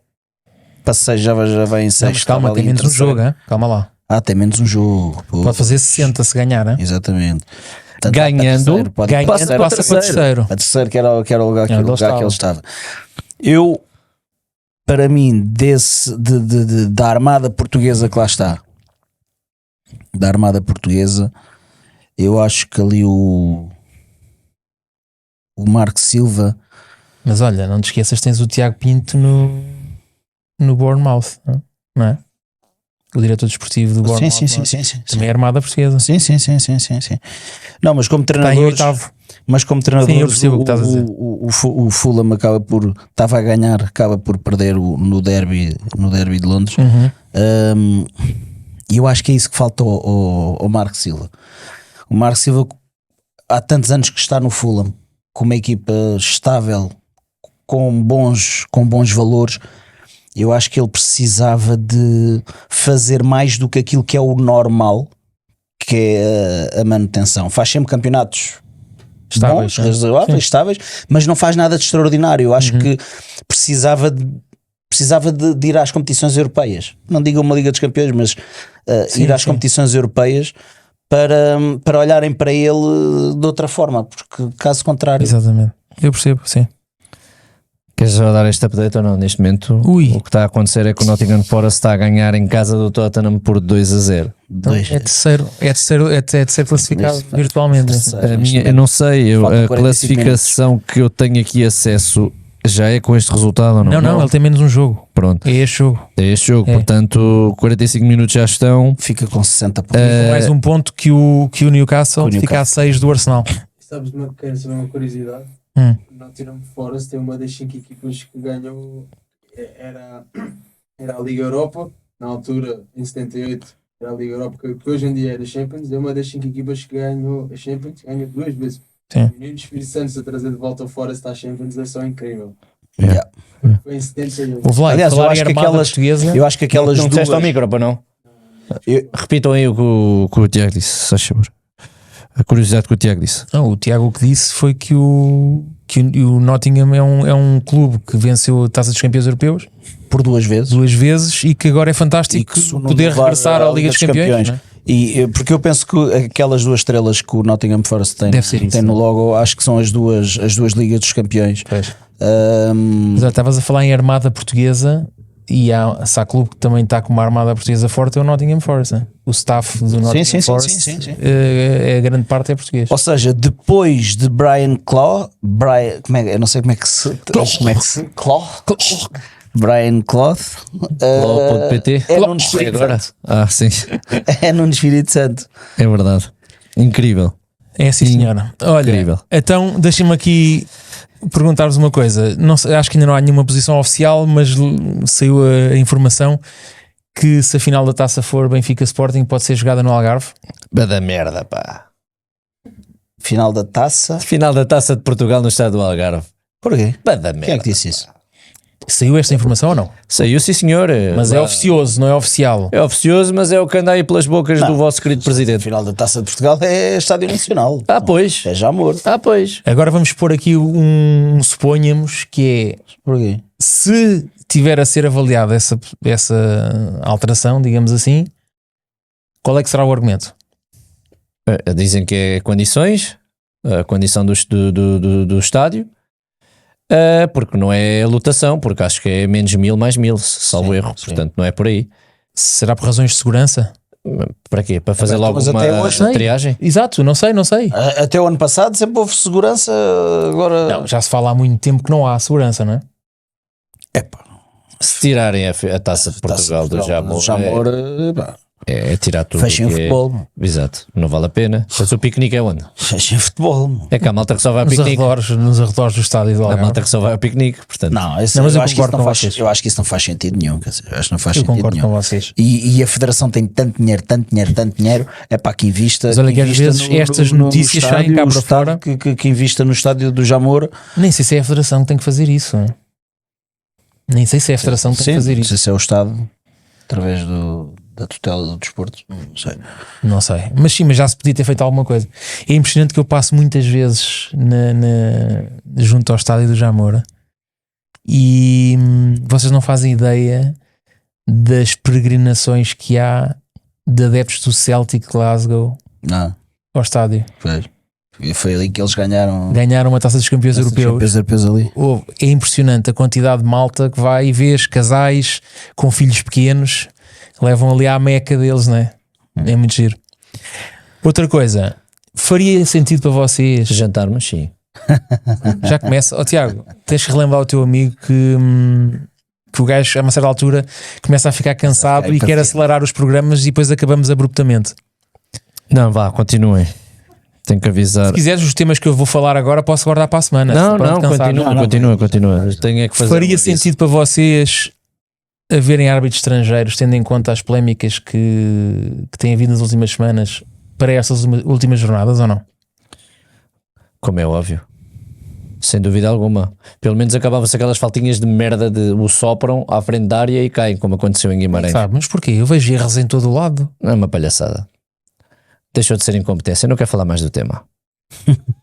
6, já vai em Não, 6. mas calma, tem menos um jogo, hein? Calma lá. Tem menos um jogo. Pô. Pode fazer 60 se ganhar, hein? Exatamente. Portanto, Ganhando, pode Ganhando, passar passa para terceiro. a terceiro, que era o lugar, que, É, o onde lugar que ele estava. Eu, para mim, da armada portuguesa que lá está, da armada portuguesa, eu acho que ali o Marco Silva, Mas olha, não te esqueças, tens o Tiago Pinto no Bournemouth, não é? O diretor desportivo do Bournemouth. sim. Também é armada portuguesa. Sim. Não, mas como Está em treinador, oitavo. treinador, Sim, eu percebo o que estás a dizer. o Fulham estava a ganhar, acaba por perder no derby de Londres. E eu acho que é isso que falta ao Marco Silva. O Marco Silva há tantos anos que está no Fulham, com uma equipa estável, com bons valores. Eu acho que ele precisava de fazer mais do que aquilo que é o normal, que é a manutenção. Faz sempre campeonatos Estáveis, bons, né? razoáveis, Sim. estáveis, mas não faz nada de extraordinário. Eu acho que precisava de ir às competições europeias. Não digo uma Liga dos Campeões, mas ir às competições europeias para olharem para ele de outra forma, porque caso contrário... Exatamente. Eu percebo, sim. Queres já dar este update ou não? Neste momento, Ui. o que está a acontecer é que o Nottingham Forest está a ganhar em casa do Tottenham por 2-0. Então, Dois. é terceiro classificado Neste- virtualmente. terceiro. Eu não sei, Faltam a 45 classificação que eu tenho aqui acesso já é com este resultado ou não? Não, ele tem menos um jogo. Pronto, É este jogo. é este jogo, É. portanto 45 minutos já estão. Fica com 60 pontos. Mais um ponto que o Newcastle Com o fica a 6 do Arsenal. Sabes, quero saber uma curiosidade? Hum. Nottingham Forest é uma das 5 equipas que ganhou. Era a Liga Europa, na altura, em 78, era a Liga Europa, que hoje em dia é a Champions. É uma das 5 equipas que ganhou a Champions, ganhou 2 vezes. Sim. O Nuno Espírito Santo a trazer de volta o Forest à Champions é só incrível. Yeah. Foi em 78. Houve lá, Aliás, eu falar em acho que armada aquelas- portuguesa. Eu acho que aquelas Não disseste ao duas. micro, para não? Eu- Repitam aí o que o Tiago disse, se faz favor. A curiosidade que o Tiago disse. Não, o Tiago o que disse foi que o Nottingham é um clube que venceu a Taça dos Campeões Europeus Por 2 vezes. 2 vezes e que agora é E fantástico que se não poder levar regressar à Liga dos Campeões. Não é? Porque eu penso que aquelas 2 estrelas que o Nottingham Forest tem, Deve ser isso, tem no logo, acho que são as duas Ligas dos Campeões. Pois. Ahm, Mas estavas a falar em armada portuguesa e se há clube que também está com uma armada portuguesa forte é o Nottingham Forest. Né? O staff do Nottingham sim, Forest sim. a grande parte é português. Ou seja, depois de Brian Clough, eu não sei como é que se. Brian Clough. Clough.pt. É Nuno Espírito Agora? Santo. Ah, sim. É Nuno Espírito Santo. É verdade. Incrível. É assim, senhora. Olha, Incrível. então deixa-me aqui perguntar-vos uma coisa. Não sei, acho que ainda não há nenhuma posição oficial, mas saiu a informação que se a final da taça for Benfica Sporting pode ser jogada no Algarve. Bada merda, pá. Final da taça. Final da Taça de Portugal no estado do Algarve. Porquê? Bada merda. Quem é que disse isso? Saiu esta informação ou não? Saiu, sim, senhor. Mas é oficioso, não é oficial. É oficioso, mas é o que anda aí pelas bocas do vosso querido A presidente. final da taça de Portugal é Estádio Nacional. Ah, pois. É já amor. Ah, pois. Agora vamos pôr aqui um suponhamos que é Porquê? se tiver a ser avaliada essa alteração, digamos assim, qual é que será o argumento? Dizem que é condições, a condição do estádio, porque não é lotação, porque acho que é menos 1000 mais 1000, salvo Sim, erro, sim. portanto não é por aí. Será por razões de segurança? Para quê? Para fazer bem, logo mas até uma hoje- triagem? Exato, não sei. Até o ano passado sempre houve segurança, agora. Não, já se fala há muito tempo que não há segurança, não é? Epá, Se tirarem a Taça de Portugal do Jamor, pá, é tirar tudo. fechem o que é- futebol. Meu. Exato, não vale a pena. Mas o piquenique é onde? Fechem o futebol. Meu. É que há malta que só vai ao Nos piquenique. arredores do estádio do Há Algarve. malta que só vai ao piquenique, portanto. Não, Não, mas eu, eu acho que isso concordo não com faz, vocês. eu acho que isso não faz sentido nenhum. Quer dizer, eu acho que não faz Eu sentido concordo nenhum. com vocês. E a Federação tem tanto dinheiro, é para que invista. Mas olha que às invista vezes estas notícias saem cá para fora. Que invista no estádio do Jamor. Nem sei se é a Federação que tem que fazer isso. Nem sei se é a Federação que tem que fazer não isso. sei se é o Estado, através da tutela do desporto. Não sei. Não sei. Mas sim, mas já se podia ter feito alguma coisa. É impressionante que eu passo muitas vezes junto ao estádio do Jamor e vocês não fazem ideia das peregrinações que há de adeptos do Celtic Glasgow Não, ao estádio. foi ali que eles ganharam. Ganharam uma Taça dos Campeões Taça dos Europeus. Campeões ali. É impressionante a quantidade de malta que vai e vês casais com filhos pequenos, levam ali à meca deles, não é? É muito giro. Outra coisa, faria sentido para vocês, Jantar, mas sim. já começa, Tiago, tens que relembrar o teu amigo que o gajo a uma certa altura começa a ficar cansado e quer acelerar os programas e depois acabamos abruptamente. Não, vá, continuem. Tenho que avisar. Se quiseres os temas que eu vou falar agora, posso guardar para a semana. Não, para não, descansar. continua. Tenho é que fazer. Faria uma sentido para vocês haverem árbitros estrangeiros, tendo em conta as polémicas que têm havido nas últimas semanas para estas últimas jornadas ou não? Como é óbvio. Sem dúvida alguma. Pelo menos acabava-se aquelas faltinhas de merda de o sopram à frente da área e caem, como aconteceu em Guimarães. Sabe, mas porquê? Eu vejo erros em todo o lado. Não é uma palhaçada. Deixou de ser incompetência. Eu não quero falar mais do tema.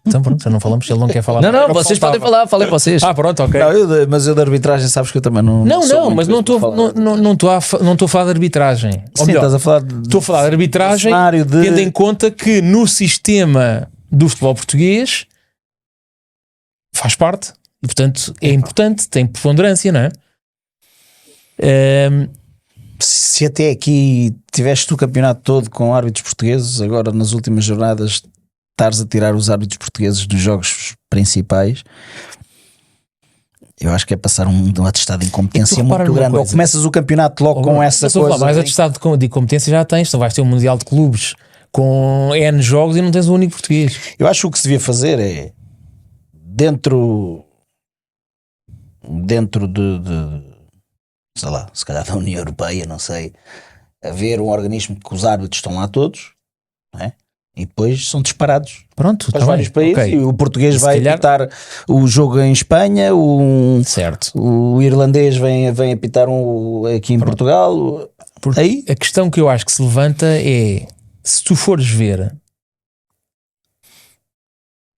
Então pronto, já não falamos, ele não quer falar. Não, Era o que vocês faltava. podem falar, falem vocês. Ah, pronto, ok. Não, mas eu da arbitragem, sabes que eu também não. Não, sou muito mas não coisa estou para falar. não estou a falar de arbitragem. Ou Sim, melhor, estás a falar de. estou a falar de arbitragem cenário de- tendo em conta que no sistema do futebol português faz parte e portanto é importante, tem preponderância, não é? Se até aqui tiveste o campeonato todo com árbitros portugueses, agora nas últimas jornadas estares a tirar os árbitros portugueses dos jogos principais, eu acho que é passar um atestado de incompetência repara muito numa grande. Ou coisa. começado o campeonato logo com essa Estou a falar, coisa. mais atestado de competência já tens, tu vais ter um Mundial de Clubes com N jogos e não tens um único português. Eu acho que o que se devia fazer é dentro de sei lá, se calhar da União Europeia, não sei, haver um organismo que os árbitros estão lá todos, não é? E depois são disparados Pronto, para tá os vários bem. países, Ok. e o português E se vai calhar- apitar o jogo em Espanha, Certo. o irlandês vem apitar aqui em Portugal. Porque Aí? a questão que eu acho que se levanta é, se tu fores ver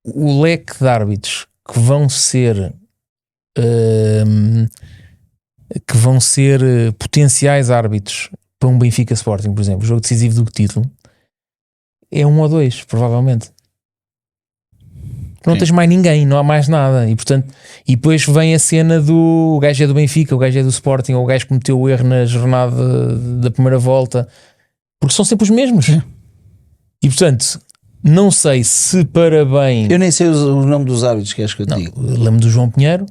o leque de árbitros que vão ser potenciais árbitros para um Benfica Sporting, por exemplo, jogo decisivo do título, é 1 ou 2, provavelmente. Não Sim. tens mais ninguém, não há mais nada. E portanto, e depois vem a cena do o gajo é do Benfica, o gajo é do Sporting, ou o gajo cometeu o erro na jornada da primeira volta, porque são sempre os mesmos. E portanto, não sei se para bem. Eu nem sei o nome dos árbitros, queres que eu te Não, diga? lembro do João Pinheiro.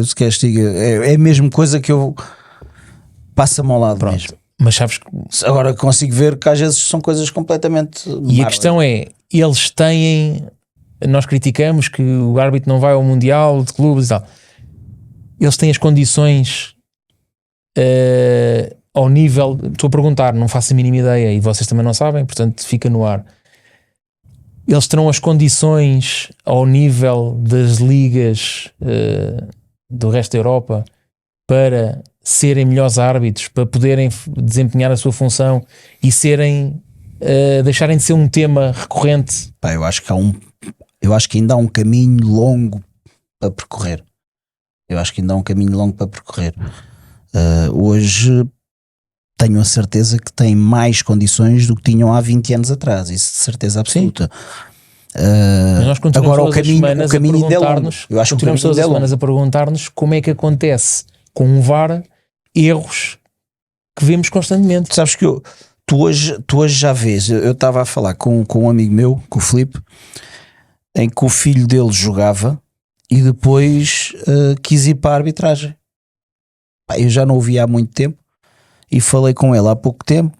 Se queres que te diga, é a mesma coisa que eu passa-me ao lado Pronto. mesmo. Mas sabes que. Agora consigo ver que às vezes são coisas completamente E a bárbaras. questão é, eles têm. Nós criticamos que o árbitro não vai ao Mundial de clubes e tal. Eles têm as condições ao nível. Estou a perguntar, não faço a mínima ideia e vocês também não sabem, portanto fica no ar. Eles terão as condições ao nível das ligas do resto da Europa para serem melhores árbitros, para poderem desempenhar a sua função e serem. Deixarem de ser um tema recorrente. Pá, eu acho que ainda há um caminho longo para percorrer. Hoje tenho a certeza que têm mais condições do que tinham há 20 anos atrás, isso de certeza absoluta. Mas nós continuamos Agora o todas as caminho semanas ainda é a longo. perguntar-nos, Eu acho que o continuamos caminho todas ainda é as longo. semanas a perguntar-nos como é que acontece com um VAR erros que vemos constantemente. Sabes que tu hoje já vês, eu estava a falar com um amigo meu, com o Filipe, em que o filho dele jogava e depois quis ir para a arbitragem. Pá, eu já não o via há muito tempo e falei com ele há pouco tempo,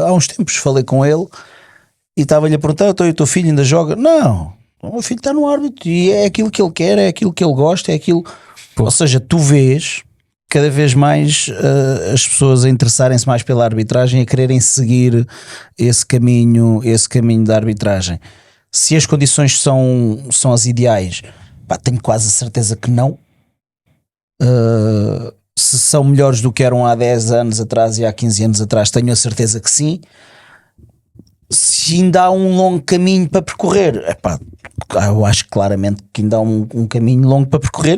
há uns tempos falei com ele e estava-lhe a perguntar, então, e o teu filho ainda joga? Não, o meu filho está no árbitro e é aquilo que ele quer, é aquilo que ele gosta, é aquilo... Pô. Ou seja, tu vês cada vez mais as pessoas a interessarem-se mais pela arbitragem e a quererem seguir esse caminho da arbitragem. Se as condições são as ideais, pá, tenho quase a certeza que não. Se são melhores do que eram há 10 anos atrás e há 15 anos atrás, tenho a certeza que sim. Se ainda há um longo caminho para percorrer, epá, eu acho claramente que ainda há um caminho longo para percorrer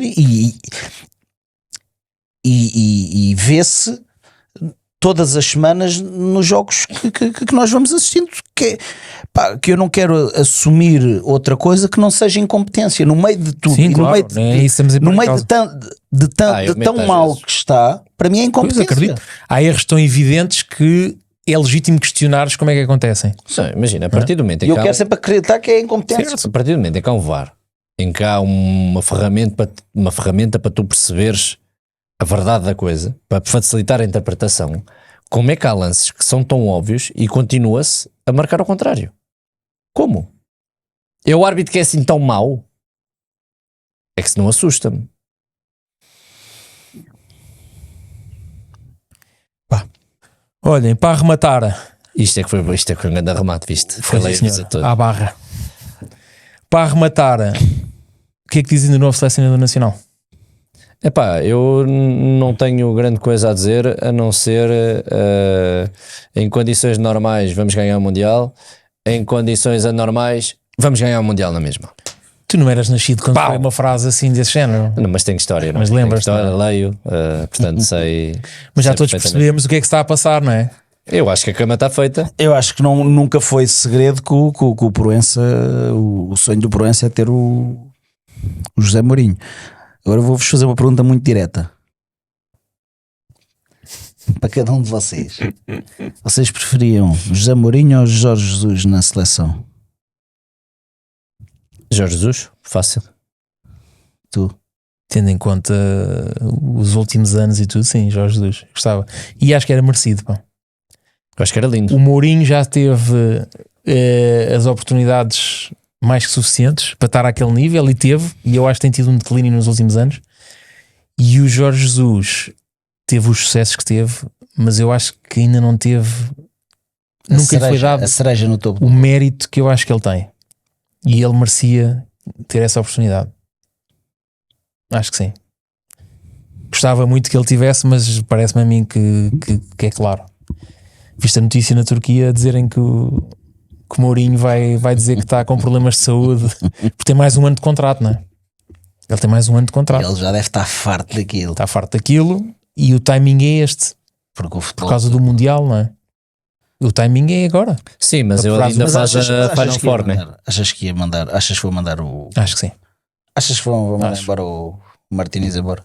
e vê-se todas as semanas nos jogos que nós vamos assistindo, que eu não quero assumir outra coisa que não seja incompetência no meio de tudo. Sim, E claro, no meio de, é isso que estamos a no pôr em meio causa. de eu tão meto às mal vezes. que está, para mim é Pois, incompetência. acredito. Há erros tão evidentes que é legítimo questionares como é que acontecem. Não, imagina, a partir do momento em E eu que há quero sempre acreditar que é incompetência. a partir do momento em que há um VAR, em que há uma ferramenta para tu perceberes a verdade da coisa, para facilitar a interpretação, como é que há lances que são tão óbvios e continua-se a marcar ao contrário? Como? É o árbitro que é assim tão mau? É que se não assusta-me. Olhem, para arrematar, Isto é que foi um grande arremate, viste? foi Falei sim, a senhor, toda. à barra. Para arrematar, o que é que dizem do novo selecionador nacional? Epá, eu não tenho grande coisa a dizer a não ser em condições normais vamos ganhar o Mundial, em condições anormais vamos ganhar o Mundial na mesma. Tu não eras nascido quando Pau! foi uma frase assim desse género. Não, mas tenho história, não é? Mas Tenho lembras-te, história, não é? leio, portanto sei. Mas já sei todos perfeitamente. percebemos o que é que está a passar, não é? Eu acho que a cama está feita. Eu acho que nunca foi segredo que o Proença, o sonho do Proença é ter o José Mourinho. Agora vou-vos fazer uma pergunta muito direta para cada um de vocês. Vocês preferiam José Mourinho ou Jorge Jesus na seleção? Jorge Jesus, fácil. Tu? Tendo em conta os últimos anos e tudo, sim, Jorge Jesus, gostava. E acho que era merecido, pá. Eu acho que era lindo. O Mourinho já teve as oportunidades mais que suficientes para estar àquele nível e teve, e eu acho que tem tido um declínio nos últimos anos. E o Jorge Jesus teve os sucessos que teve, mas eu acho que ainda não teve, nunca lhe foi dado a cereja no topo. o mérito que eu acho que ele tem, e ele merecia ter essa oportunidade. Acho que sim. Gostava muito que ele tivesse, mas parece-me a mim que é claro. Viste a notícia na Turquia a dizerem que o Mourinho vai dizer que está com problemas de saúde porque tem mais um ano de contrato, não é? Ele tem mais um ano de contrato. Ele já deve estar farto daquilo. Está farto daquilo, e o timing é este, Porque o por futebol, causa do Mundial, não é? O timing é agora. Sim, mas ele Mas ainda faz achas a Final que ia Four, né? mandar- Achas que ia mandar? Achas que vou mandar o. Acho que sim. Achas que vão mandar Acho. embora o Martínez embora?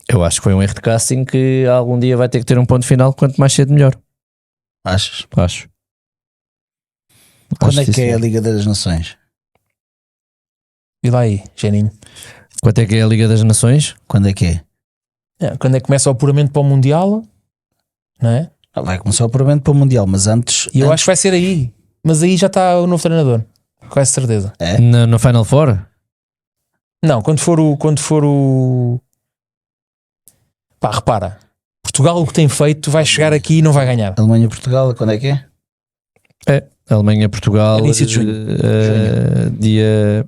Eu acho que foi um erro de casting que algum dia vai ter que ter um ponto final, quanto mais cedo melhor. Achas? Acho. Quando Acho é que sim, é a senhor. Liga das Nações? E lá aí, Geninho. Quanto é que é a Liga das Nações? Quando é que é? Quando é que começa o apuramento para o Mundial, não é? Vai começar o puramente para o Mundial, mas antes. E eu antes- acho que vai ser aí. Mas aí já está o novo treinador, com essa certeza. É? No Final Four? Não, quando for o. Pá, repara, Portugal o que tem feito vai chegar aqui e não vai ganhar. Alemanha-Portugal, quando é que é? Alemanha-Portugal, Início de junho. dia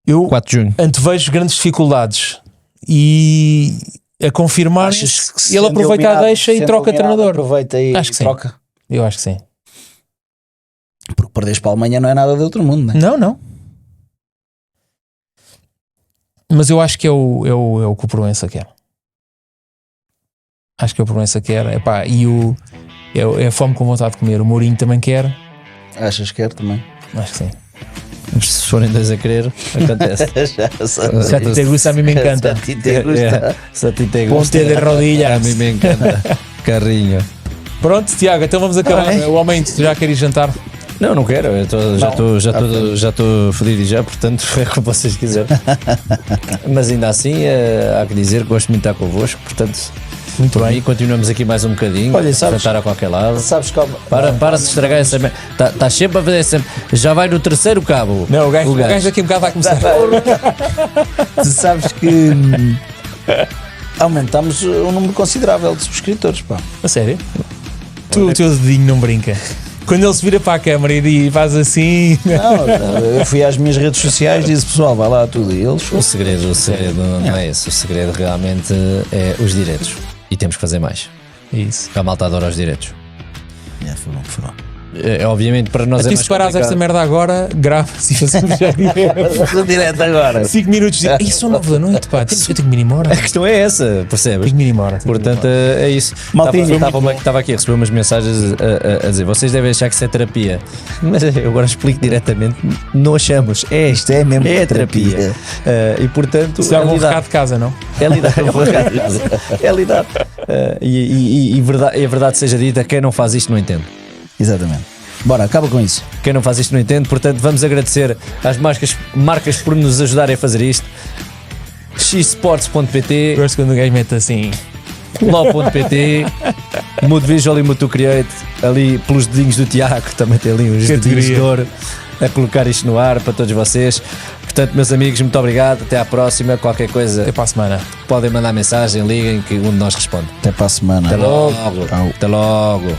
Eu 4 de junho. antevejo grandes dificuldades e a confirmar Achas que ele aproveita a deixa e troca treinador. Aproveita e Acho que sim. troca. Eu acho que sim. Porque perderes para a Alemanha não é nada de outro mundo, né? Não. Mas eu acho que é o que o Proença quer. Acho que é o Proença quer. Epá, e é a fome com vontade de comer. O Mourinho também quer. Achas que quer também? Acho que sim. Se forem dois a querer, acontece. Se a ti te gusta, a mim me encanta. Se a ti te gusta. Se a ti te Ponte gusta, de rodilhas. a mim me encanta. Carrinho. Pronto, Tiago, então vamos acabar. O homem já quer ir jantar. Não, não quero. Eu já estou fodido já, portanto é como vocês quiserem. Mas ainda assim, há que dizer que gosto muito de estar convosco, portanto, Muito bem. e continuamos aqui mais um bocadinho. Olha, sabes- jantar a qualquer lado. Sabes como. Para de estragar essa. Está sempre a fazer essa. Já vai no terceiro cabo. Não, o gajo daqui a um bocado vai começar. Tu sabes que aumentámos um número considerável de subscritores, pá. A sério? O teu dedinho não brinca. Quando ele se vira para a câmara e faz assim. Não, eu fui às minhas redes sociais e disse, pessoal, vai lá tudo. E eles O segredo não é esse. O segredo realmente é os direitos. E temos que fazer mais. Isso. A malta adora os direitos. foram. Obviamente para nós Até é se mais parares esta complicado. merda agora, grava-se e fazemos já direto. Direto agora. 5 minutos de. Isso são 9 da noite, pá. Eu tenho que me ir embora. A questão é essa, percebes? Tenho que me ir embora. Portanto, é isso. Maltinho, Estava aqui a receber umas mensagens a dizer: vocês devem achar que isso é terapia. Mas eu agora explico diretamente: não achamos. Isto é mesmo é terapia. terapia. E portanto, se há é algum lidar. recado de casa, não? É lidar. É lidar. E verdade seja dita: quem não faz isto não entende. Exatamente. Bora, acaba com isso. Quem não faz isto não entende. Portanto, vamos agradecer às marcas por nos ajudarem a fazer isto. xsports.pt, Gosto quando o gajo mete assim. Law.pt, Mood Visual e Mutu Create, ali pelos dedinhos do Tiago, também tem ali uns dedinhos de ouro a colocar isto no ar para todos vocês. Portanto, meus amigos, muito obrigado, até à próxima. Qualquer coisa, Até para a semana. podem mandar mensagem, liguem que um de nós responde. Até para a semana. Até logo. Tchau. Até logo.